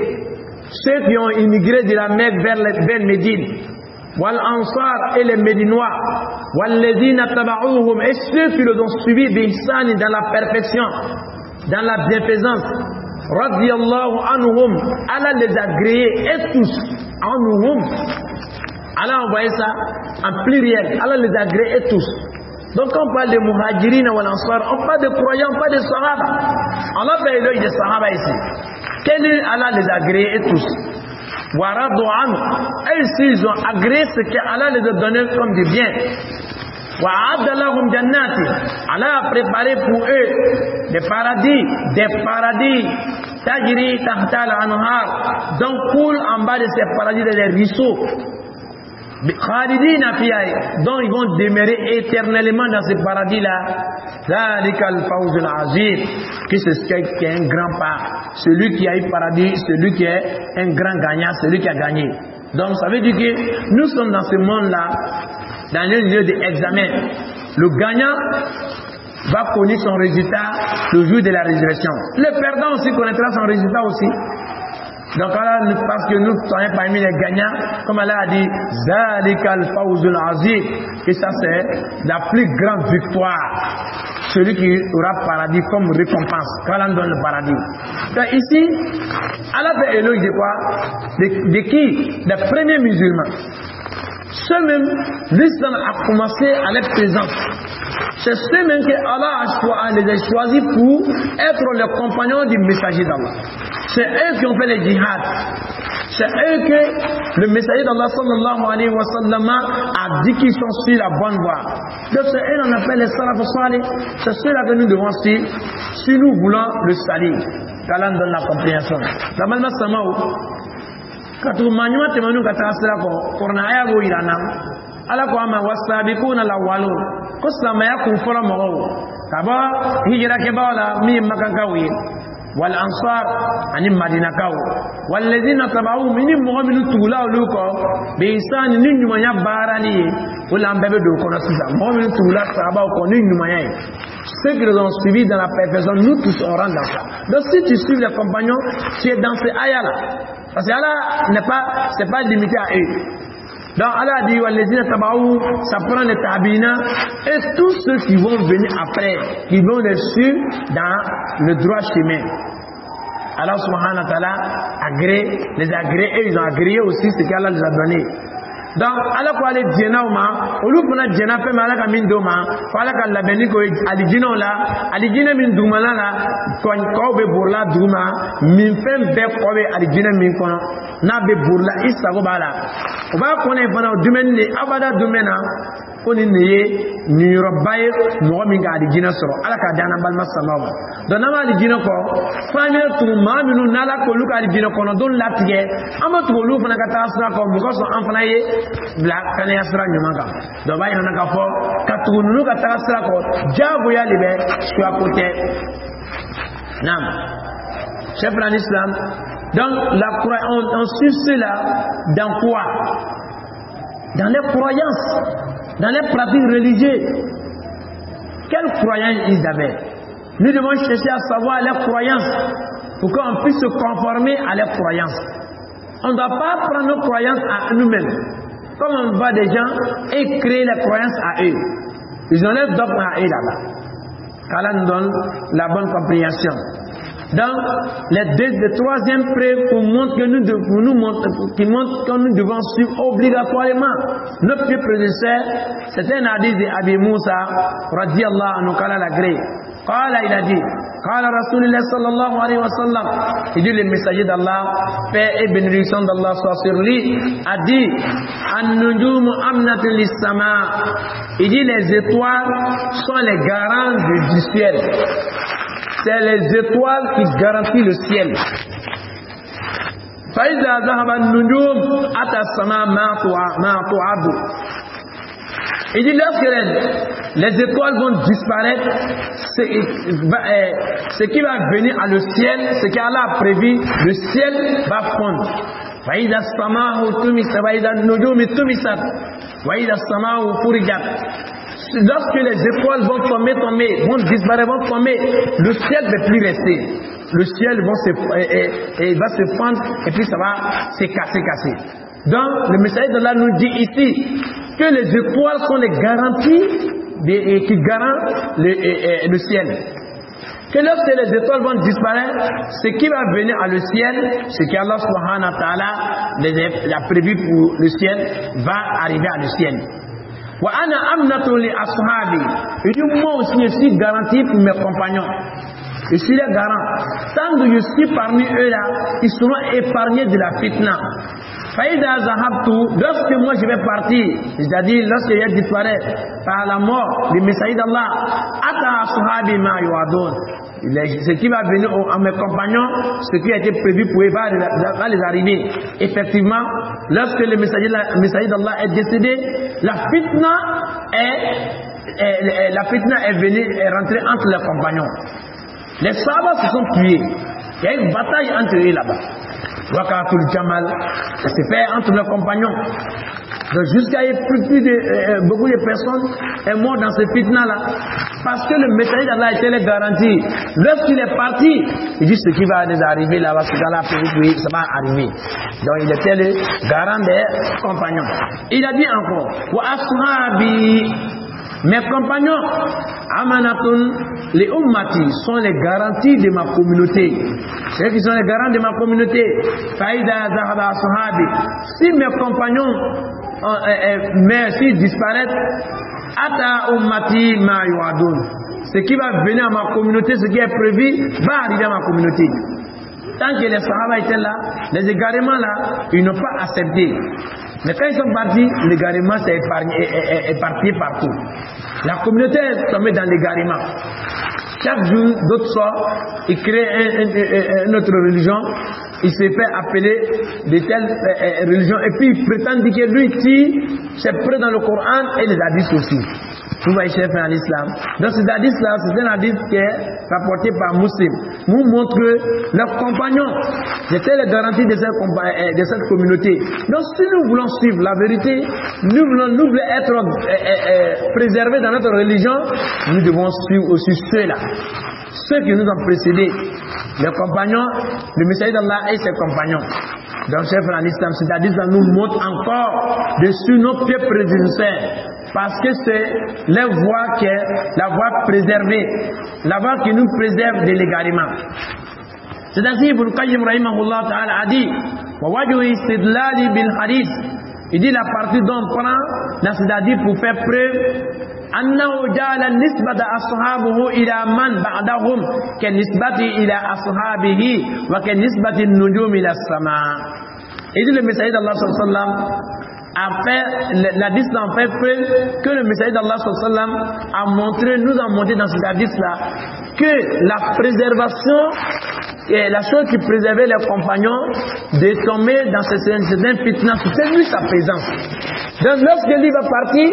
Speaker 2: ceux qui ont immigré de la Mecque vers Médine, والأنصار et les Médinois, والذين تبعوهم et ceux qui les ont suivis بإحسان dans la perfection, dans la bienfaisance, رضي الله عنهم, Allah les a agréés et tous, عنهم, Allah a envoyé ça en pluriel, Allah les a agréés et tous. Donc quand on parle de muhajirin ou ansar, on parle de croyants, pas de sahaba. Allah fait l'éloge des sahaba ici. Quel est Allah les a agréés tous? Et ici ils ont agréé ce qu'Allah les a donné comme du bien. Allah a préparé pour eux des paradis, tajri tahta al-anhar, donc coule en bas de ces paradis des ruisseaux, khalidina fiha, donc ils vont demeurer éternellement dans ce paradis là. Zalika al-fawz al-azim, qui est un grand pas, celui qui a eu paradis, celui qui est un grand gagnant, celui qui a gagné. Donc ça veut dire que nous sommes dans ce monde là, dans le lieu d'examen. Le gagnant va connaître son résultat le jour de la résurrection. Le perdant aussi connaîtra son résultat aussi. Donc Allah, parce que nous sommes parmi les gagnants, comme Allah a dit, Zalikal Fawzul Azim, et ça c'est la plus grande victoire. Celui qui aura paradis comme récompense, quand Allah donne le paradis. Donc ici, Allah fait éloge de quoi? De qui? Des premiers musulmans. Ceux-mêmes, l'islam a commencé à leur présence. C'est ceux-mêmes que Allah les a choisis pour être les compagnons du messager d'Allah. C'est eux qui ont fait les djihad. C'est eux que le messager d'Allah sallallahu alayhi wa sallam a dit qu'ils sont sur la bonne voie. Donc c'est eux qu'on appelle les salaf salih. C'est ceux-là que nous devons suivre si nous voulons le salut. Qu'Allah donne la compréhension. La malma samao. Quand tu manges, tu manges pour n'aya go iranam. Ala ko ama wasabiquna lawalun. Ko samaya kun fara mo. Kaba hijra ke bawla mi makankawi. Wal ansar ani madina kaw. Walladhina tabawu min mu'minu tula luko bi isan ni nyumanya barani. Wala mbebe do ko sisa. Mu'minu tula sahaba ko ni nyumanya. Ceux qui les ont suivis dans la perfection, nous tous on rentre dans ça. Donc si tu suis les compagnons, tu es dans ces ayats là. Parce que Allah c'est pas limité à eux. Donc Allah a dit walladhina tabawu, ça prend les tabina et tous ceux qui vont venir après, qui vont les suivre dans le droit chemin. Allah subhanahu wa ta'ala les a agréés et ils ont agréé aussi ce qu'Allah les a donné. Donc Allah ko ale djena ma olu fana djena fe ma ala ka min do ma fa ala ka labeni ko alijina la alijina min dumana la ko be burla duma min fem be ko be alijina min kono na be burla isago bala o ba ko ne fana dumen ni abada dumena ko ni ne ni robaye mo min ga alijina soro ala ka dana balma samawa do na ma alijina ko famille tu ma minu nala ko lu ka alijina kono don latige amatu lu fana ka tasra ko mu ko so an fana ye black kana yasra nyumanga do bay na ka fo katunu ka tasra ko jabu ya libe sur à côté nam chef en islam. Donc la croyance on suit cela dans quoi? Dans les croyances, dans les pratiques religieuses. Quelles croyances ils avaient? Nous devons chercher à savoir les croyances pour qu'on puisse se conformer à les croyances. On ne doit pas prendre nos croyances à nous-mêmes. Comme on voit des gens et créer les croyances à eux. Ils ont leur dogme à eux là-bas. qu'Allah nous donne la bonne compréhension. Donc, le troisième preuve qui montre que nous devons suivre obligatoirement notre prédécesseur, c'est un hadith d'Abi Moussa, radiyallahu anhu, qu'Allah l'agrée. Il a dit, Qala Rasulullah sallallahu alayhi wa sallam, il dit le messager d'Allah, paix et bénédiction d'Allah soit sur lui, a dit, An-nujumu amnatul lis-sama, il dit les étoiles sont les garants du ciel. C'est les étoiles qui garantissent le ciel. فإذا ذهب النجوم أتى السماء ما توعد. Il dit lorsque les étoiles vont disparaître, ce qui va venir à le ciel, ce qu'Allah a prévu, le ciel va fondre. فإذا السماء طمست وإذا النجوم طمست وإذا السماء فرجت. Lorsque les étoiles vont tomber, vont disparaître, vont tomber, le ciel ne va plus rester. Le ciel va se fendre et puis ça va se casser. Donc, le messager d'Allah nous dit ici que les étoiles sont les garanties qui garantent le ciel. Que lorsque les étoiles vont disparaître, ce qui va venir à le ciel, ce qu'Allah subhanahu wa ta'ala a prévu pour le ciel, va arriver à le ciel. Wa ana amnatu li ashabi. Il dit moi aussi je suis garanti pour mes compagnons. Je suis les garants. Tant que je suis parmi eux là, ils seront épargnés de la fitna. Faïda zahabtu, lorsque moi je vais partir, c'est-à-dire lorsque je disparais par la mort du messager d'Allah, ata ashabi ma yuadun. Ce qui va venir à mes compagnons, ce qui a été prévu pour eux va les arriver. Effectivement, lorsque le messager d'Allah est décédé, la fitna est venue et rentrée entre les compagnons. Les sahabas se sont tués. Il y a une bataille entre eux là-bas. Wakatul Jamal, ça s'est fait entre les compagnons. Donc jusqu'à beaucoup de personnes sont mortes dans ce fitna-là. Parce que le messager d'Allah était les garanties. Lorsqu'il est parti, il dit ce qui va nous arriver là-bas, ce qui va ça va arriver. Donc il était le garant des compagnons. Il a dit encore, wa ashabi, mes compagnons, amanatun, les ummati sont les garanties de ma communauté. Ceux qui sont les garants de ma communauté. Faïda zahaba ashabi. Si mes compagnons s'ils disparaissent, ata ummati ma yuadun. Ce qui va venir à ma communauté, ce qui est prévu, va arriver à ma communauté. Tant que les sahaba étaient là, les égarements là, ils n'ont pas accepté. Mais quand ils sont partis, l'égarement s'est éparpillé partout. La communauté est tombée dans l'égarement. Chaque jour, d'autres sortent, ils créent une autre religion, il se fait appeler de telles religions, et puis ils prétendent que lui, c'est prêt dans le Coran et les hadiths aussi. Vous voyez, chef en l'islam. Donc, cet hadith-là, c'est un hadith qui est rapporté par Muslim. Nous montre que leurs compagnons étaient les garanties de cette communauté. Donc, si nous voulons suivre la vérité, nous voulons être préservés dans notre religion, nous devons suivre aussi ceux-là. Ceux qui nous ont précédés, les compagnons, le messager d'Allah et ses compagnons. Donc, chef en l'islam, c'est-à-dire que ça nous montre encore dessus nos pieds prédécesseurs. Parce que c'est la voie qui est la voie préservée, la voie qui nous préserve de l'égarement. C'est-à-dire, Ibn Qayyim rahimahullah ta'ala a dit, il dit la partie dont on prend, c'est-à-dire pour faire preuve, أنه جعل النسبة أصحابه إلى من بعدهم كالنسبة إلى أصحابه وكالنسبة النجوم إلى السماء. Il dit le messager d'Allah sallallahu alayhi wa sallam a fait, la hadith en fait preuve que le messager d'Allah sallallahu alayhi wa sallam a montré, nous a montré dans cette hadith là que la préservation et la chose qui préservait les compagnons de tomber dans cette fitna, c'est lui sa présence. Donc lorsque lui va partir,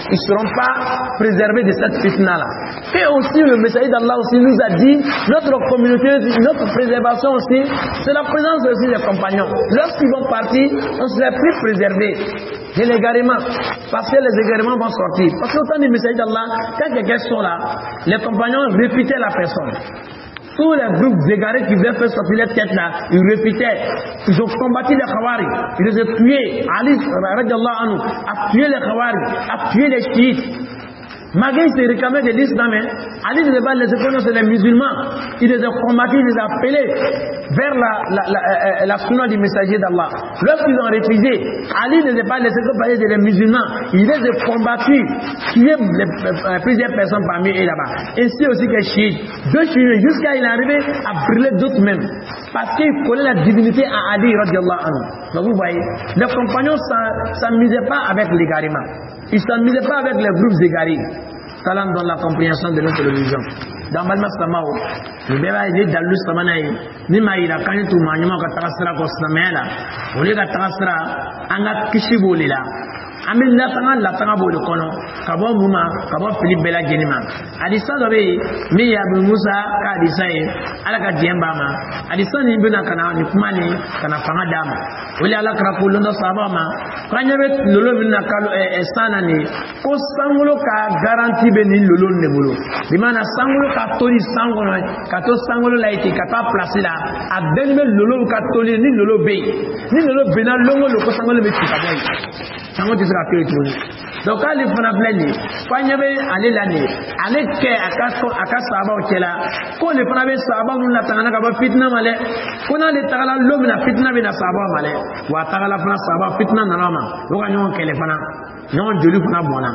Speaker 2: ils ne seront pas préservés de cette fitna-là. Et aussi le messager d'Allah aussi nous a dit, notre communauté, notre préservation aussi, c'est la présence aussi des compagnons. Lorsqu'ils vont partir, on serait plus préservés de l'égarement. Parce que les égarements vont sortir. Parce qu'au temps du messager d'Allah, quand quelqu'un sont là, les compagnons répétaient la personne. Tous les groupes égarés qui devaient faire sortir les têtes là, ils répétaient. Ils ont combattu les Khawari. Ils les ont tués. Ali radiallahu anhu a tué les Khawari, a tué les chiites. Malgré qu'ils se réclamaient de l'islam, Ali ne les a pas laissés connaître les musulmans. Il les a combattus, il les a appelés vers la sunna du messager d'Allah. Lorsqu'ils ont refusé, Ali ne les a pas laissés parler des musulmans. Il les a combattus, tué plusieurs personnes parmi eux là-bas. Ainsi aussi que chiites. Deux chiites, jusqu'à il est arrivé à brûler d'autres même. Parce qu'il connaît la divinité à Ali radiallahu anhu. Donc vous voyez, les compagnons ne s'amusaient pas avec l'égarement. Ils ne s'amusaient pas avec les groupes égarés. Salam dans la compréhension de notre religion. Dans Malma Samao, le bébé a dit dans le Samanaï, Nimaïla, quand il tourne, il y a un trasra Kostamela, au lieu de trasra, un a Kishibolila. Amin la tanga bo le kono kabo muma kabo Philippe Bella Genima adisa dobe mi ya bu Musa ka adisai ala ka diemba ma adisa ni bena kana ni kuma ni kana fanga dama wali ala kra ko londo saba ma kanya bet lolo bina kalo sana ni ko sangulo ka garantie be ni lolo ne bolo di mana sangulo ka toli sangulo ka to sangulo la iti ka ta place là a benbe lolo ka toli ni lolo be ni lolo bena longo lo ko sangulo be ti ka boy sangulo ti donc quand les fana plaigné quand il y avait allé l'année allé que aka sahaba okela ko le fana be sahaba nun la tangana ka ba fitna male ko na le tagala lo mina fitna be na sahaba male wa tagala fana sahaba fitna na rama lo ka nyon kele fana non joli fana bona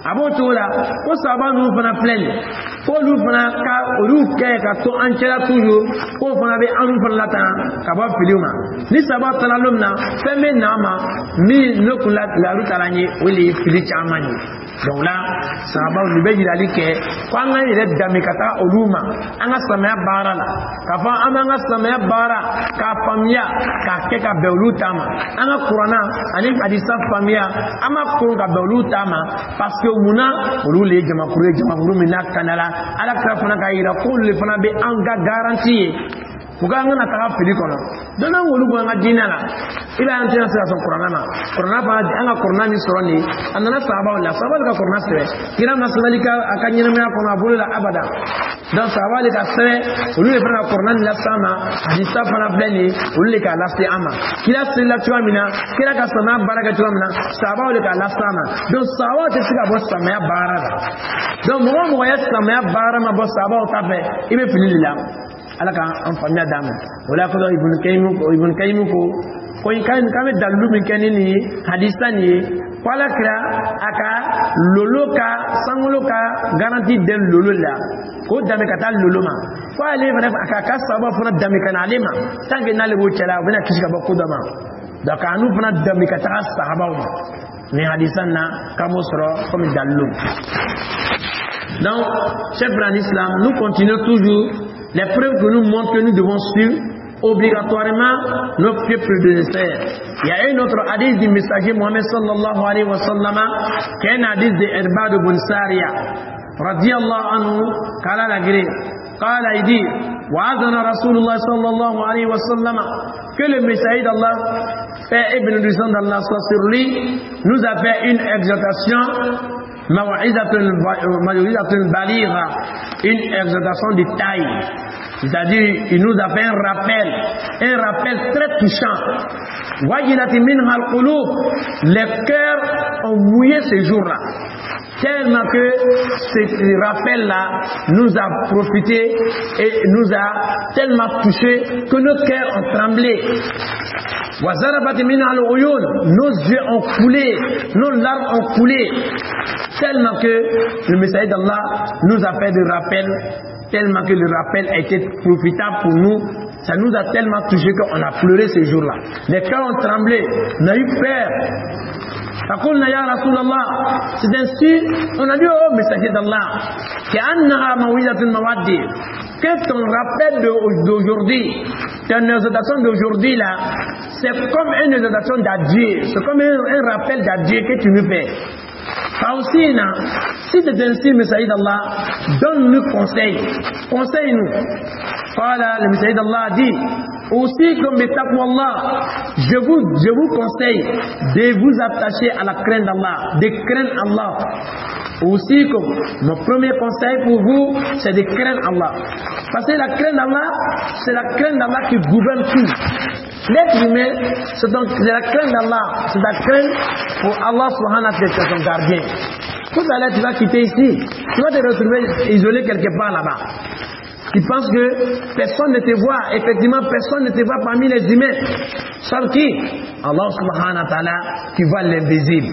Speaker 2: abo to la ko sahaba nu fana plein ko lu fana ka olu ke ka to an cela toujours ko fana be anu fana lata ka ba filima ni sahaba talalum na femme nama mi no kula la rutalanye wili fili chamani donc là sahaba ni be jirali ke ko an ga ire dami kata oluma an ga samaya bara la ka fa an ga samaya bara ka famia ka ke ka be olu tama an ga qur'ana ani hadisa famia ama ko ka be olu tama parce que muna olu le jama kuru mina kanala ala kra fana ka ira ko le fana be an ga garantie fuga ngana ta fili kono dona ngolu go nga dinala ila antena sa son qur'ana ba anga qur'ana ni soroni anana sahaba wala sahaba ka qur'ana sere kira masalika akanyina me ko na bulula abada dan sahaba le ka sere olu le fana qur'ana la sama hadisa fana bleni olu le ka lasti ama kila sila tuwa mina kira ka sama baraka tuwa mina sahaba le ka la sama donc sahaba te sika bo sama ya baraka donc mo ya sama ya baraka ma bo sahaba o tabe ibe fini lila ala ka an fanya dama wala ko ibn kayyim ko in kan kame dalu min kenini hadisa ni wala kra aka lolo ka sangulo ka garanti den lolo la ko dame kata lolo ma ko ale bana aka ka sabo funa dame kana alema tanke na le bo chala bana kishika ba kodama da kanu funa dame kata sahaba ni hadisan na kamosro comme dalu. Donc chers frères en islam, nous continuons toujours les preuves que nous montrent que nous devons suivre obligatoirement nos pieds prédécesseurs. Il y a un autre hadith du messager Mohammed sallallahu alayhi wa sallam, qui est un hadith de Irbad ibn Sariya radiyallahu anhu, qala la grille qala il dit wa'adana Rasulullah sallallahu alayhi wa sallam, que le messager d'Allah fait ibn Rizan d'Allah soit sur lui, nous a fait une exhortation, une exhortation de taille, c'est-à-dire il nous a fait un rappel très touchant. Les cœurs ont mouillé ce jour-là, tellement que ce rappel-là nous a profité et nous a tellement touché que nos cœurs ont tremblé. Nos yeux ont coulé, nos larmes ont coulé, tellement que le messager d'Allah nous a fait des rappels, tellement que le rappel a été profitable pour nous. Ça nous a tellement touché qu'on a pleuré ce jour-là. Les cœurs ont tremblé, on a eu peur. C'est ainsi, on a dit au messager d'Allah que ton rappel d'aujourd'hui, ton exhortation d'aujourd'hui là, c'est comme une exhortation d'adieu, c'est comme un rappel d'adieu que tu nous fais. Si c'est ainsi, messager d'Allah, donne-nous conseille-nous. Voilà, le messager d'Allah a dit aussi, comme je vous conseille de vous attacher à la crainte d'Allah, de craindre Allah. Aussi, comme mon premier conseil pour vous, c'est de craindre Allah. Parce que la crainte d'Allah, c'est la crainte d'Allah qui gouverne tout. L'être humain, c'est donc la crainte d'Allah, c'est la crainte pour Allah subhanahu wa ta'ala, c'est son gardien. Tout à l'heure, tu vas quitter ici, tu vas te retrouver isolé quelque part là-bas. Tu penses que personne ne te voit, effectivement personne ne te voit parmi les humains. Sauf qui? Allah subhanahu wa ta'ala qui voit l'invisible.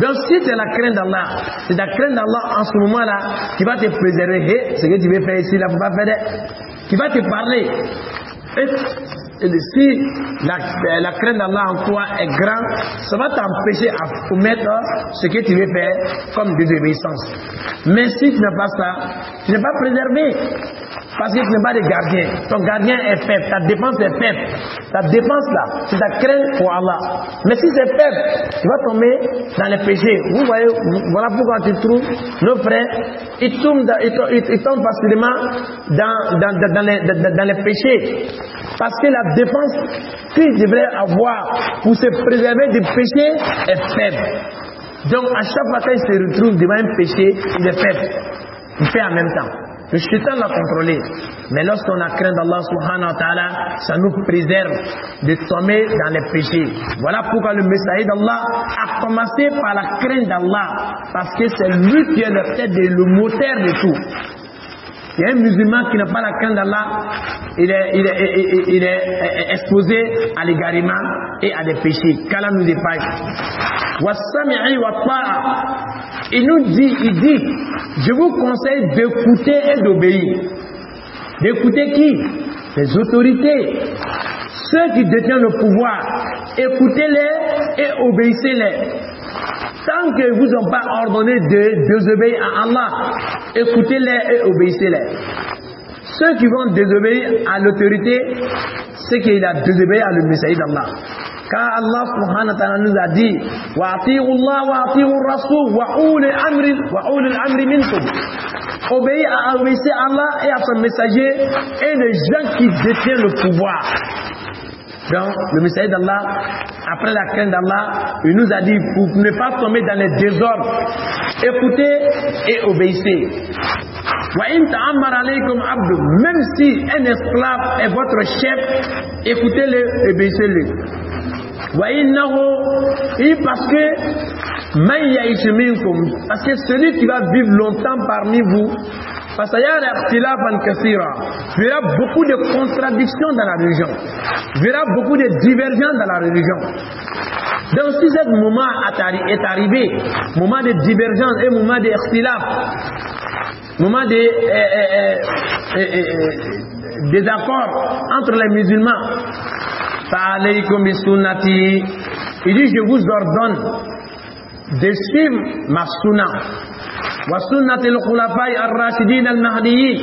Speaker 2: Donc si c'est la crainte d'Allah, c'est la crainte d'Allah en ce moment-là qui va te préserver. Hey, ce que tu veux faire ici, là, faut pas faire, qui va te parler. Et si la crainte d'Allah en toi est grande, ça va t'empêcher à commettre ce que tu veux faire comme désobéissance. Mais si tu n'as pas ça, tu n'es pas préservé. Parce que tu n'es pas de gardien. Ton gardien est faible, ta défense est faible. Ta défense là, c'est ta crainte pour Allah. Mais si c'est faible, tu vas tomber dans les péchés. Vous voyez, voilà pourquoi tu trouves nos frères, ils tombent facilement dans les péchés. Parce que la défense qu'ils devraient avoir pour se préserver du péché est faible. Donc à chaque fois qu'il se retrouve devant un péché, il est faible. Il fait en même temps. Le shaitan l'a contrôlé. Mais lorsqu'on a craint d'Allah subhanahu wa ta'ala, ça nous préserve de tomber dans les péchés. Voilà pourquoi le messager d'Allah a commencé par la crainte d'Allah. Parce que c'est lui qui est le tête et le moteur de tout. Il y a un musulman qui n'a pas la crainte d'Allah, il est exposé à l'égarement et à des péchés. Qu'Allah nous épargne. Il dit, je vous conseille d'écouter et d'obéir. D'écouter qui? Les autorités, ceux qui détiennent le pouvoir. Écoutez-les et obéissez-les. Tant qu'ils ne vous ont pas ordonné de désobéir à Allah, écoutez-les et obéissez-les. Ceux qui vont désobéir à l'autorité, c'est qu'il a désobéi à le messager d'Allah. Car Allah subhanahu wa ta'ala nous a dit وَأَطِيعُوا اللَّهَ وَأَطِيعُوا الرَّسُولَ وَأُولِي الْأَمْرِ مِنكُمْ. Obéissez à Allah et à son messager et les gens qui détiennent le pouvoir. Donc, le messager d'Allah, après la crainte d'Allah, il nous a dit pour ne pas tomber dans les désordres, écoutez et obéissez. Même si un esclave est votre chef, écoutez-le et obéissez-le. Parce que celui qui va vivre longtemps parmi vous, verra beaucoup de contradictions dans la religion, verra beaucoup de divergences dans la religion. Donc si ce moment est arrivé, moment de divergence et moment d'extilaf, moment de désaccord entre les musulmans, il dit je vous ordonne de suivre ma sunna wa sunnatil khulafai ar-rashidin al-mahdiyyin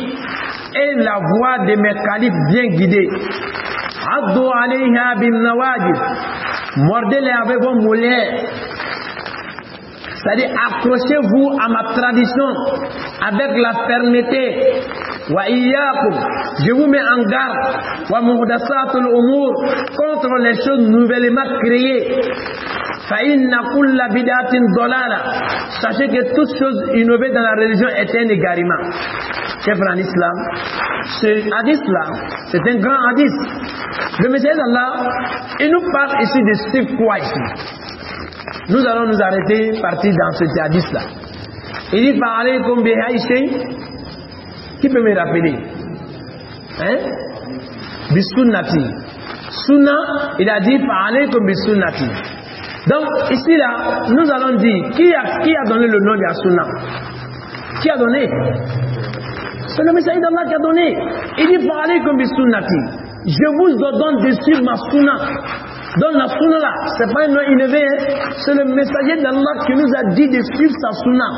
Speaker 2: et la voie de mes califes bien guidés. Addu alayha bin nawajid, mordez-les avec vos mollets. C'est-à-dire accrochez-vous à ma tradition avec la fermeté. Wa iyyakum, je vous mets en garde. Wa muhdathatul umur, contre les choses nouvellement créées. Fa inna kulla bid'atin dalala, sachez que toute chose innovée dans la religion est un égarement. Chef en islam, ce hadith-là, c'est un grand hadith. Le messager d'Allah, il nous parle ici de suivre quoi ici? Nous allons nous arrêter, partir dans ce hadith-là. Il dit, parlez comme Béhaïché. Qui peut me rappeler? Hein? Bisunnati. Sunna, il a dit, parlez comme Bisunnati. Donc, ici, là, nous allons dire, qui a donné le nom de la Sunna? Qui a donné? C'est le messager d'Allah qui a donné. Il dit, parlez comme Bisunnati. Je vous ordonne de suivre ma Sunna. Donc la sunna là, c'est pas un nom innové, c'est le messager d'Allah qui nous a dit de suivre sa sunna.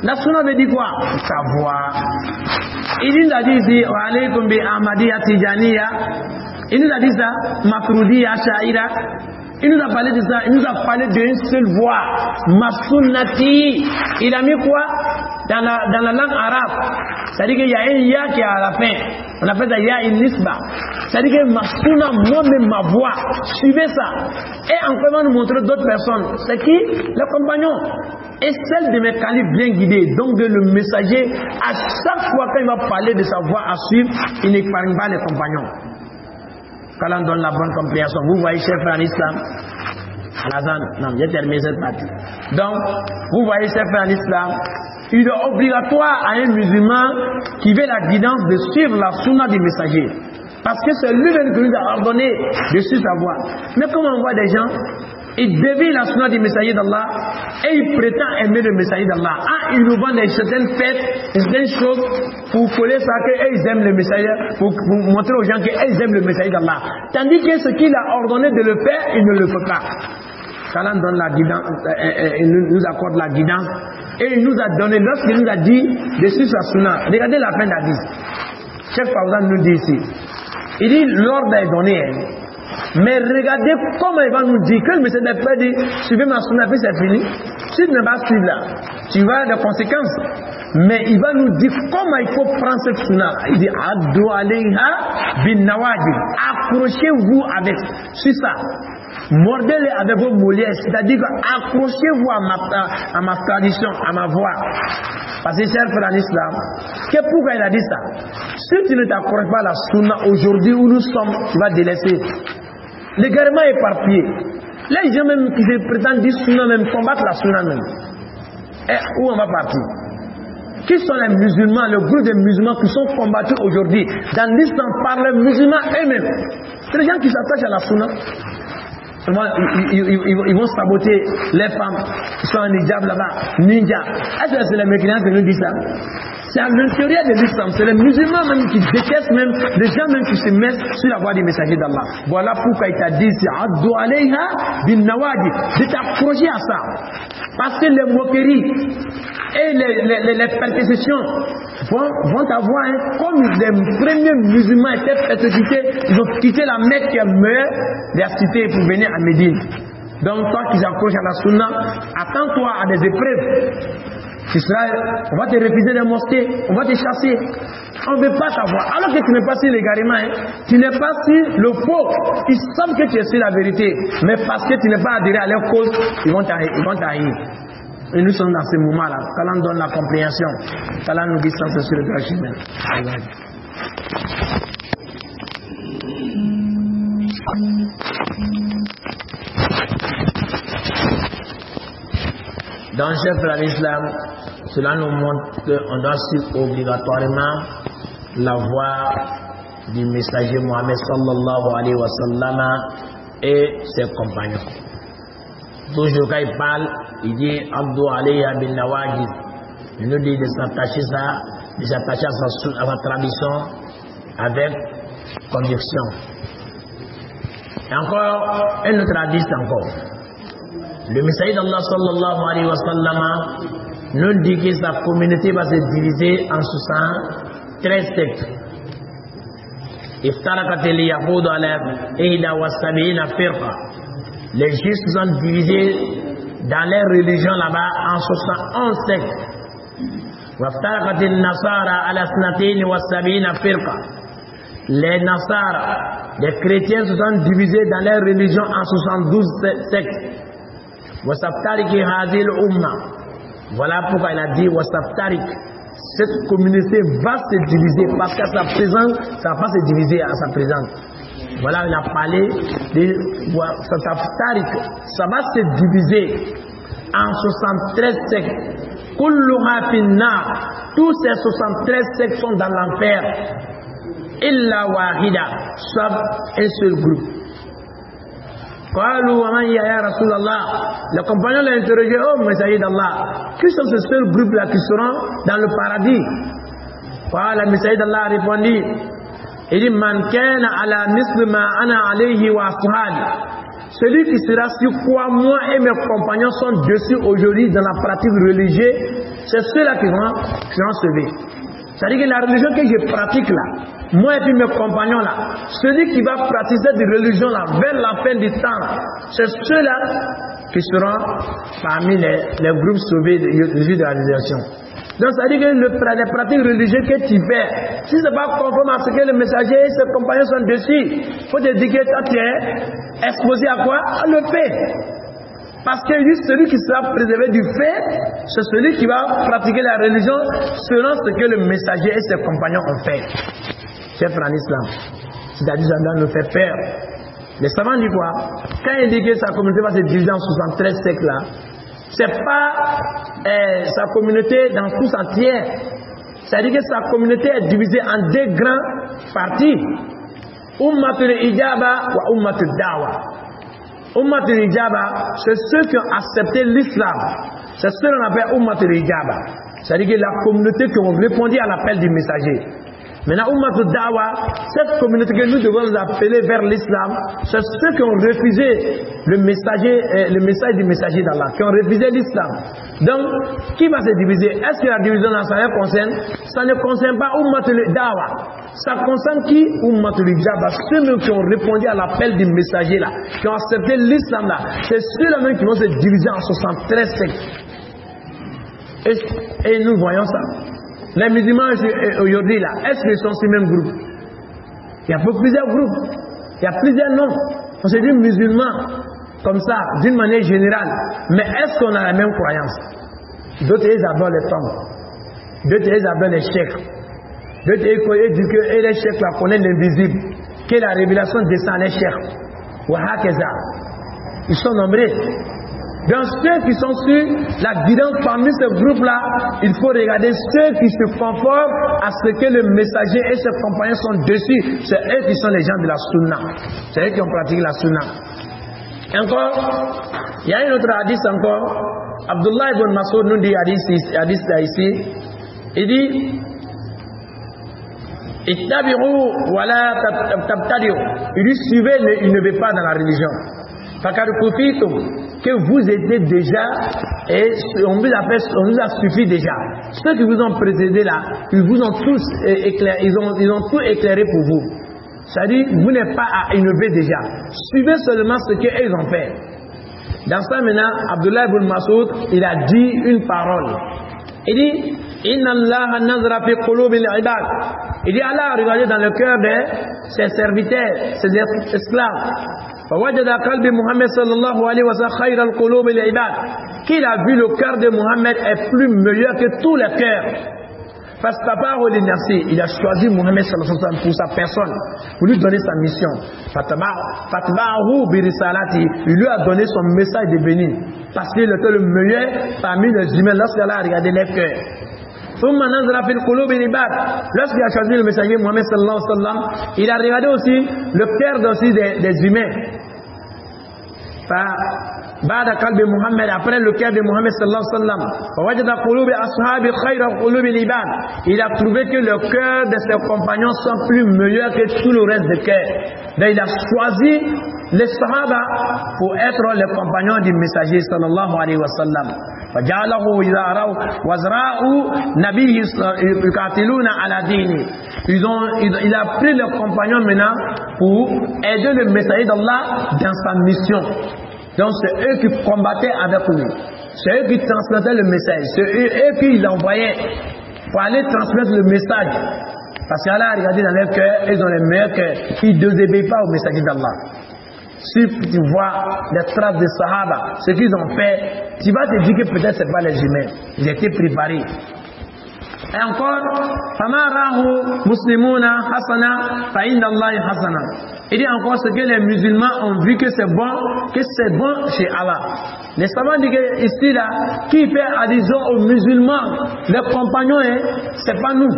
Speaker 2: La sunna veut dire quoi? Savoir. Il nous a dit ici, wa alaykum bi Ahmadiyya Tijaniya. Il nous a dit ça, Makrudiyya Sha'ira. Il nous a parlé de ça, il nous a parlé d'une seule voix, Masunnati. Il a mis quoi? Dans la langue arabe. C'est-à-dire qu'il y a un ya qui est à la fin. On appelle ça ya in nisba. C'est-à-dire que ma sunna, moi-même ma voix, suivez ça. Et encore, on va nous montrer d'autres personnes. C'est qui? Les compagnons. Et celle de mes califes bien guidés. Donc le messager, à chaque fois qu'il va parler de sa voix à suivre, il n'épargne pas les compagnons. Quand on donne la bonne compréhension, vous voyez, chef en islam, non, j'ai terminé cette partie. Donc, vous voyez, chef en islam, il est obligatoire à un musulman qui veut la guidance de suivre la sunna du messager. Parce que c'est lui-même qui nous a ordonné de suivre sa voie. Mais comme on voit des gens, ils dévient la sunna du messager d'Allah et ils prétendent aimer le messager d'Allah. Ils nous vendent certaines fêtes, certaines choses pour coller ça qu'ils aiment le messager, pour montrer aux gens qu'ils aiment le messager d'Allah. Tandis que ce qu'il a ordonné de le faire, il ne le fait pas. Quand on donne la guidance, il nous accorde la guidance et il nous a donné, lorsqu'il nous a dit de suivre sa sunna. Regardez la fin d'Hadith. Cheikh Fawzan nous dit ici. Il dit l'ordre est donné. Mais regardez comment il va nous dire que le messager n'a pas dit suivez ma sunna, puis c'est fini. Si tu ne vas pas suivre là, tu vas avoir des conséquences. Mais il va nous dire comment il faut prendre cette sunna. Il dit Addu alayha bin nawajid. Accrochez-vous avec. C'est ça. Mordez-les avec vos mollets. C'est-à-dire accrochez-vous à ma tradition, à ma voix. Parce que cher frère en islam, pourquoi il a dit ça? Si tu ne t'accroches pas à la sunna aujourd'hui où nous sommes, tu vas délaisser. L'égarement est éparpillé. Les gens même qui se prétendent dire sunna même combattent la sunna même. Et où on va partir? Qui sont les musulmans, le groupe des musulmans qui sont combattus aujourd'hui dans l'islam par les musulmans eux-mêmes? C'est les gens qui s'attachent à la sunna. Ils vont saboter les femmes qui sont en hijab là-bas, ninja. Est-ce que c'est les mécréants qui nous disent ça? C'est à l'intérieur de l'islam, c'est les musulmans même qui détestent même, les gens même qui se mettent sur la voie du messager d'Allah. Voilà pourquoi il t'a dit, c'est Addu alayha bin nawadi, de t'approcher à ça. Parce que les moqueries et les persécutions vont avoir, comme les premiers musulmans étaient persécutés, ils ont quitté la Mecque qui est meilleure des cités pour venir à Médine. Donc toi qui t'approches à la sunna, attends-toi à des épreuves. On va te refuser les mosquées, on va te chasser. On ne veut pas savoir. Alors que tu n'es pas sur l'égarement, tu n'es pas sur le faux. Ils savent que tu es sur la vérité. Mais parce que tu n'es pas adhéré à leur cause, ils vont t'haïr. Et nous sommes dans ce moment-là. Qu'Allah nous donne la compréhension. Qu'Allah nous distance sur le droit chemin. Dans le chef de l'islam, cela nous montre qu'on doit suivre obligatoirement la voie du messager Mohammed sallallahu alayhi wa sallam et ses compagnons. Toujours quand il parle, il dit Abdu alayha bin nawajid. Il nous dit de s'attacher à sa tradition avec conviction. Et encore, un autre hadith encore. Le messager d'Allah sallallahu alayhi wa sallam nous dit que sa communauté va se diviser en 73 sectes. Iftarakat al-yahudu ala ihda wa sab'ina firqa. Les juifs sont divisés dans les religions là-bas en 71 sectes. Waftarakat al-nasara ala snatain wa sab'ina firqa. Les nasara, les chrétiens se sont divisés dans les religions en 72 sectes. Wasaftariki hadil umma. Voilà pourquoi il a dit Wasaftarik. Cette communauté va se diviser parce qu'à sa présence, ça va pas se diviser à sa présence. Voilà, il a parlé de Wasaftarik. Ça va se diviser en 73 sectes. Kulluha finna. Tous ces 73 sectes sont dans l'enfer. Illa wahida. Sauf un seul groupe. Les compagnons l'ont interrogé, oh messager d'Allah, qui sont ces seuls groupes-là qui seront dans le paradis? Le messager d'Allah a répondu, il dit, man kana ala mislima ana alayhi wa ashabi. Celui qui sera sur quoi moi et mes compagnons sont dessus aujourd'hui dans la pratique religieuse, c'est ceux-là qui seront sauvés. C'est-à-dire que la religion que je pratique là, moi et puis mes compagnons là, celui qui va pratiquer cette religion là vers la fin du temps, c'est ceux-là qui seront parmi les groupes sauvés de la réalisation. Donc ça veut dire que les pratiques religieuses que tu fais, si ce n'est pas conforme à ce que le messager et ses compagnons sont dessus, il faut te dire que toi tu es exposé à quoi? À le fait. Parce que celui qui sera préservé du fait, c'est celui qui va pratiquer la religion selon ce que le messager et ses compagnons ont fait. Chef en islam, c'est-à-dire ça doit nous faire peur. Les savants disent quoi? Quand il dit que sa communauté va se diviser en 73 siècles là, c'est pas sa communauté dans tout entière. C'est-à-dire que sa communauté est divisée en deux grands parties. Ummatul Ijaba wa Ummatul Dawa. Ummatul Ijaba, c'est ceux qui ont accepté l'islam. C'est ceux qu'on appelle Ummatul Ijaba. C'est-à-dire que la communauté qui ont répondu à l'appel du messager. Maintenant, Ummatul Dawa, cette communauté que nous devons appeler vers l'islam, c'est ceux qui ont refusé le message du messager d'Allah, qui ont refusé l'islam. Donc, qui va se diviser? Est-ce que la division dans ça concerne? Ça ne concerne pas Ummatul Dawa. Ça concerne qui? Ummatul Ijaba, ceux qui ont répondu à l'appel du messager là, qui ont accepté l'islam là. C'est ceux-là même qui vont se diviser en 73 sectes. Et nous voyons ça. Les musulmans aujourd'hui là, est-ce qu'ils sont ces mêmes groupes? Il y a plusieurs groupes, il y a plusieurs noms. On se dit musulmans, comme ça, d'une manière générale. Mais est-ce qu'on a la même croyance? D'autres ils adorent les tombes, d'autres ils adorent les chèques, d'autres ils disent que les chèques là connaissent l'invisible, que la révélation descend les chèques. Ils sont nombreux. Dans ceux qui sont sur la guidance parmi ce groupe-là, il faut regarder ceux qui se conforment à ce que le messager et ses compagnons sont dessus. C'est eux qui sont les gens de la sunna. C'est eux qui ont pratiqué la sunna. Encore, il y a un autre hadith encore. Abdullah ibn Mas'ud nous dit hadith ici. Il dit Ittabi'u wa la tabtadi'u. Il dit suivez, il ne veut pas dans la religion. Fakad kufitum, que vous étiez déjà et on vous a suffi déjà. Ceux qui vous ont précédé là, ils vous ont tous éclairé, ils ont tout éclairé pour vous. C'est-à-dire, vous n'êtes pas à innover déjà. Suivez seulement ce qu'ils ont fait. Dans ça maintenant, Abdullah ibn Mas'ud, il a dit une parole. Il dit Inna Allah nazra fi qulubil ibad. Il dit Allah a regardé dans le cœur de ses serviteurs, ses esclaves. فوجد قلب محمد صلى الله عليه وسلم خير القلوب العباد. Qu'il a vu le cœur de Mohammed est plus meilleur que tous les cœurs. Il a choisi Mohammed sallallahu alayhi wa sallam pour sa personne, pour lui donner sa mission. Il lui a donné son message de béni, parce qu'il était le meilleur parmi les humains lorsqu'Allah a regardé les cœurs. Lorsqu'il a choisi le messager Mohammed sallallahu alayhi wa sallam, il a regardé aussi le cœur des humains. بعد قلب محمد, après le cœur de Mohammed sallallahu alayhi wa sallam, ووجد قلوب أصحاب خير قلوب العباد. Il a trouvé que le cœur de ses compagnons sont plus meilleurs que tout le reste des cœurs. Donc il a choisi les Sahaba pour être les compagnons du messager sallallahu alayhi wa sallam. فجعله إذا رأوا وزراء نبيه يقاتلون على دينه. Il a pris les compagnons maintenant pour aider le messager d'Allah dans sa mission. Donc c'est eux qui combattaient avec lui. C'est eux qui transmettaient le message. C'est eux qui l'envoyaient pour aller transmettre le message. Parce qu'Allah a regardé dans leur cœur, ils ont les meilleurs cœurs. Ils ne désobéissent pas au messager d'Allah. Si tu vois les traces des Sahaba, ce qu'ils ont fait, tu vas te dire que peut-être ce n'est pas les humains. Ils étaient préparés. Et encore, il dit encore ce que les musulmans ont vu que c'est bon chez Allah. Les savants disent que ici là, qui fait adhésion aux musulmans, les compagnons, c'est pas nous.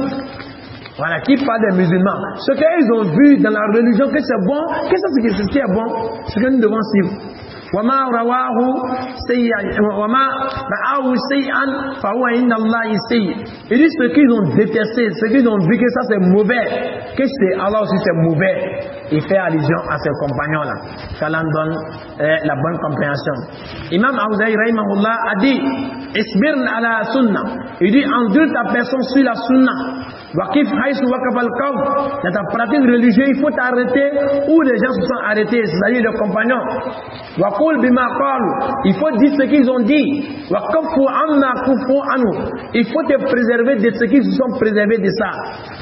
Speaker 2: Voilà, qui parle des musulmans. Ce qu'ils ont vu dans la religion que c'est bon, qu'est-ce que c'est ce qui est bon, ce que nous devons suivre. وما رواه سيئا وما رأوا سيئا فهو عند الله سيء. Il dit ce qu'ils ont détesté, ce qu'ils ont vu que ça c'est mauvais, que c'est Allah aussi c'est mauvais. Il fait allusion à ses compagnons là, qu'Allah donne la bonne compréhension. Imam Awza'i rahimahullah a dit isbir ala sunna. Il dit endure ta personne sur la sunna. Waqif haythu waqafa al-qawm. Dans ta pratique religieuse, il faut t'arrêter où les gens se sont arrêtés, c'est-à-dire les compagnons. Waqul bima qalu. Il faut dire ce qu'ils ont dit. Waqafu amma kufu anu. Il faut te préserver de ce qu'ils se sont préservés de ça.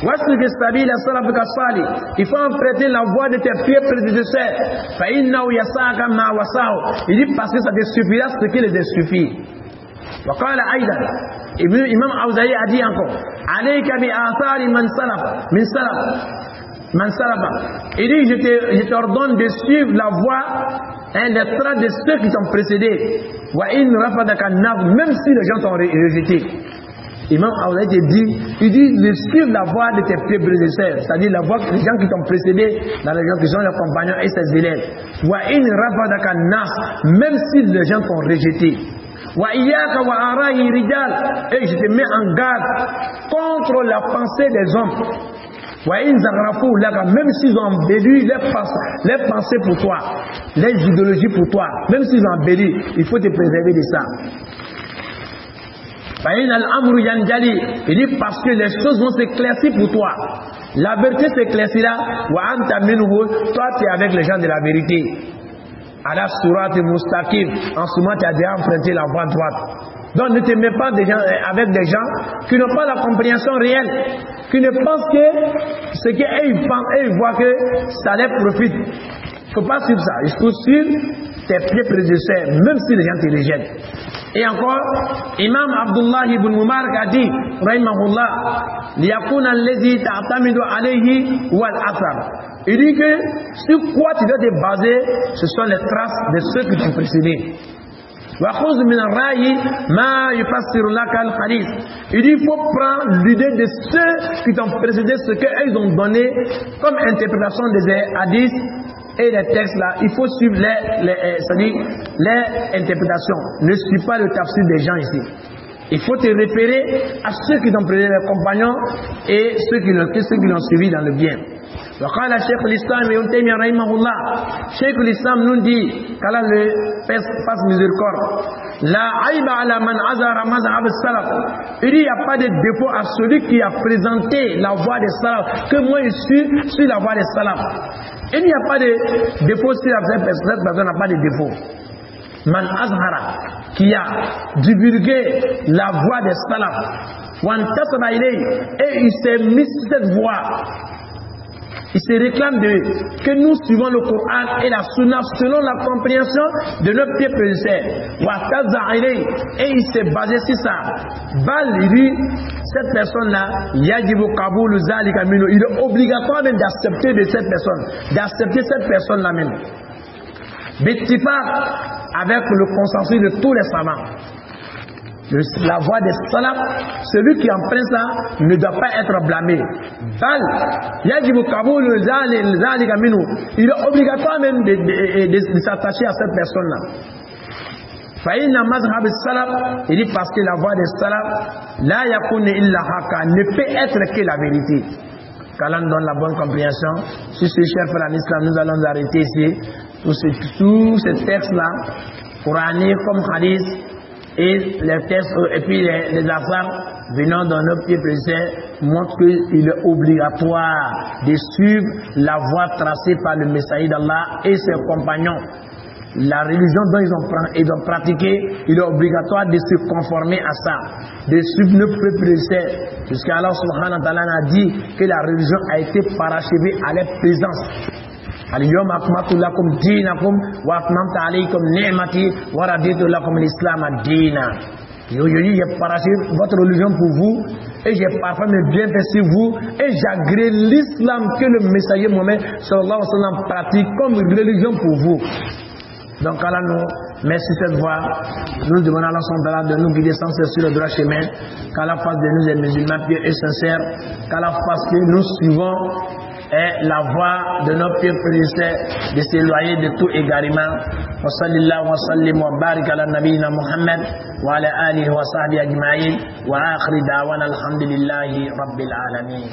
Speaker 2: Waslik sabila salafika salih. Il faut emprunter la voie de tes pieds prédécesseurs. Fa innahu yasaka ma wasahu. Il dit parce que ça te suffira ce qui les suffit. وقال أيضا Imam Awza'i a dit encore عليك بآثار من سلف. Il dit je t'ordonne de suivre la voie, les traces de ceux qui t'ont précédé. Même si les gens t'ont rejeté. Imam Awza'i il dit de suivre la voie de tes prédécesseurs, c'est-à-dire la voie des gens qui t'ont précédé, dans les gens qui sont les compagnons et ses élèves. Même si les gens t'ont rejeté. Et je te mets en garde contre la pensée des hommes. Même s'ils ont embelli les pensées pour toi, les idéologies pour toi, même s'ils ont embelli, il faut te préserver de ça. Il dit parce que les choses vont s'éclaircir pour toi. La vérité s'éclaircira. Toi tu es avec les gens de la vérité. Ala surat mustaqim. En ce moment tu as déjà emprunté la voie droite. Donc ne te mets pas avec des gens qui n'ont pas la compréhension réelle, qui ne pensent que ce qu'ils pensent et ils voient que ça leur profite. Il ne faut pas suivre ça. Il faut suivre tes pieds prédécesseurs, même si les gens te rejettent. Et encore, Imam Abdullah ibn Mubarak a dit, rahimahullah, liyakuna allazi ta'tamidu alayhi wal athar. Il dit que sur quoi tu dois te baser, ce sont les traces de ceux qui t'ont précédé. Il dit, il faut prendre l'idée de ceux qui t'ont précédé, ce qu'ils ont donné comme interprétation des hadiths et les textes là. Il faut suivre les interprétations. Ne suis pas le tafsir des gens ici. Il faut te référer à ceux qui t'ont précédé, les compagnons et ceux qui l'ont suivi dans le bien. وقال شيخ الإسلام ابن تيمية رحمه الله, شيخ الإسلام nous dit qu'Allah le fasse miséricorde, la aïba ala man azara mazhab salaf. Il dit, il n'y a pas de défaut à celui qui a présenté la voie des salaf, que moi je suis la voie des salaf. Il n'y a pas de défaut si cette personne n'a pas de défaut. Man azhara, qui a divulgué la voie des salaf, et il s'est mis sur cette voie. Il se réclame que nous suivons le Coran et la Sunna selon la compréhension de notre pied prédécesseur. Et il s'est basé sur ça. Il dit, cette personne-là, il est obligatoire même d'accepter de cette personne, d'accepter cette personne-là même. Avec le consensus de tous les savants. La voie des salaf, celui qui emprunte ça ne doit pas être blâmé. Il est obligatoire même de s'attacher à cette personne-là. Il dit parce que la voie des salaf ne peut être que la vérité. Qu'Allah nous donne la bonne compréhension. Si c'est cher frère en islam, nous allons nous arrêter ici. Tous ces textes-là, coraniques comme hadith, et les textes et puis les affaires venant dans notre pied précédent montrent qu'il est obligatoire de suivre la voie tracée par le Messager d'Allah et ses compagnons. La religion dont ils ont pratiqué, il est obligatoire de se conformer à ça, de suivre notre pied précédent, puisqu'Allah subhanahu wa ta'ala a dit que la religion a été parachevée à leur présence. اليوم أكملت لكم دينكم وأتممت عليكم نعمتي ورضيت لكم الإسلام دينا. J'ai parachevé votre religion pour vous et j'ai parfait mes bienfaits sur vous et j'agrée l'islam que le messager Mohammed sallallahu alayhi wa sallam pratique comme religion pour vous. Donc Allah nous met sur cette voie. Nous demandons à Allah de nous guider sans cesse sur le droit chemin. Qu'Allah fasse de nous des musulmans pieux et sincères. Qu'Allah fasse que nous suivons la voie de notre pieux prédécesseurs, de s'éloigner de tout égarement. Wa sallallahu wa sallim wa barik ala nabiyyina Muhammad wa ala alihi wa sahbihi ajma'in wa akhir da'wana alhamdulillahi rabbil alamin.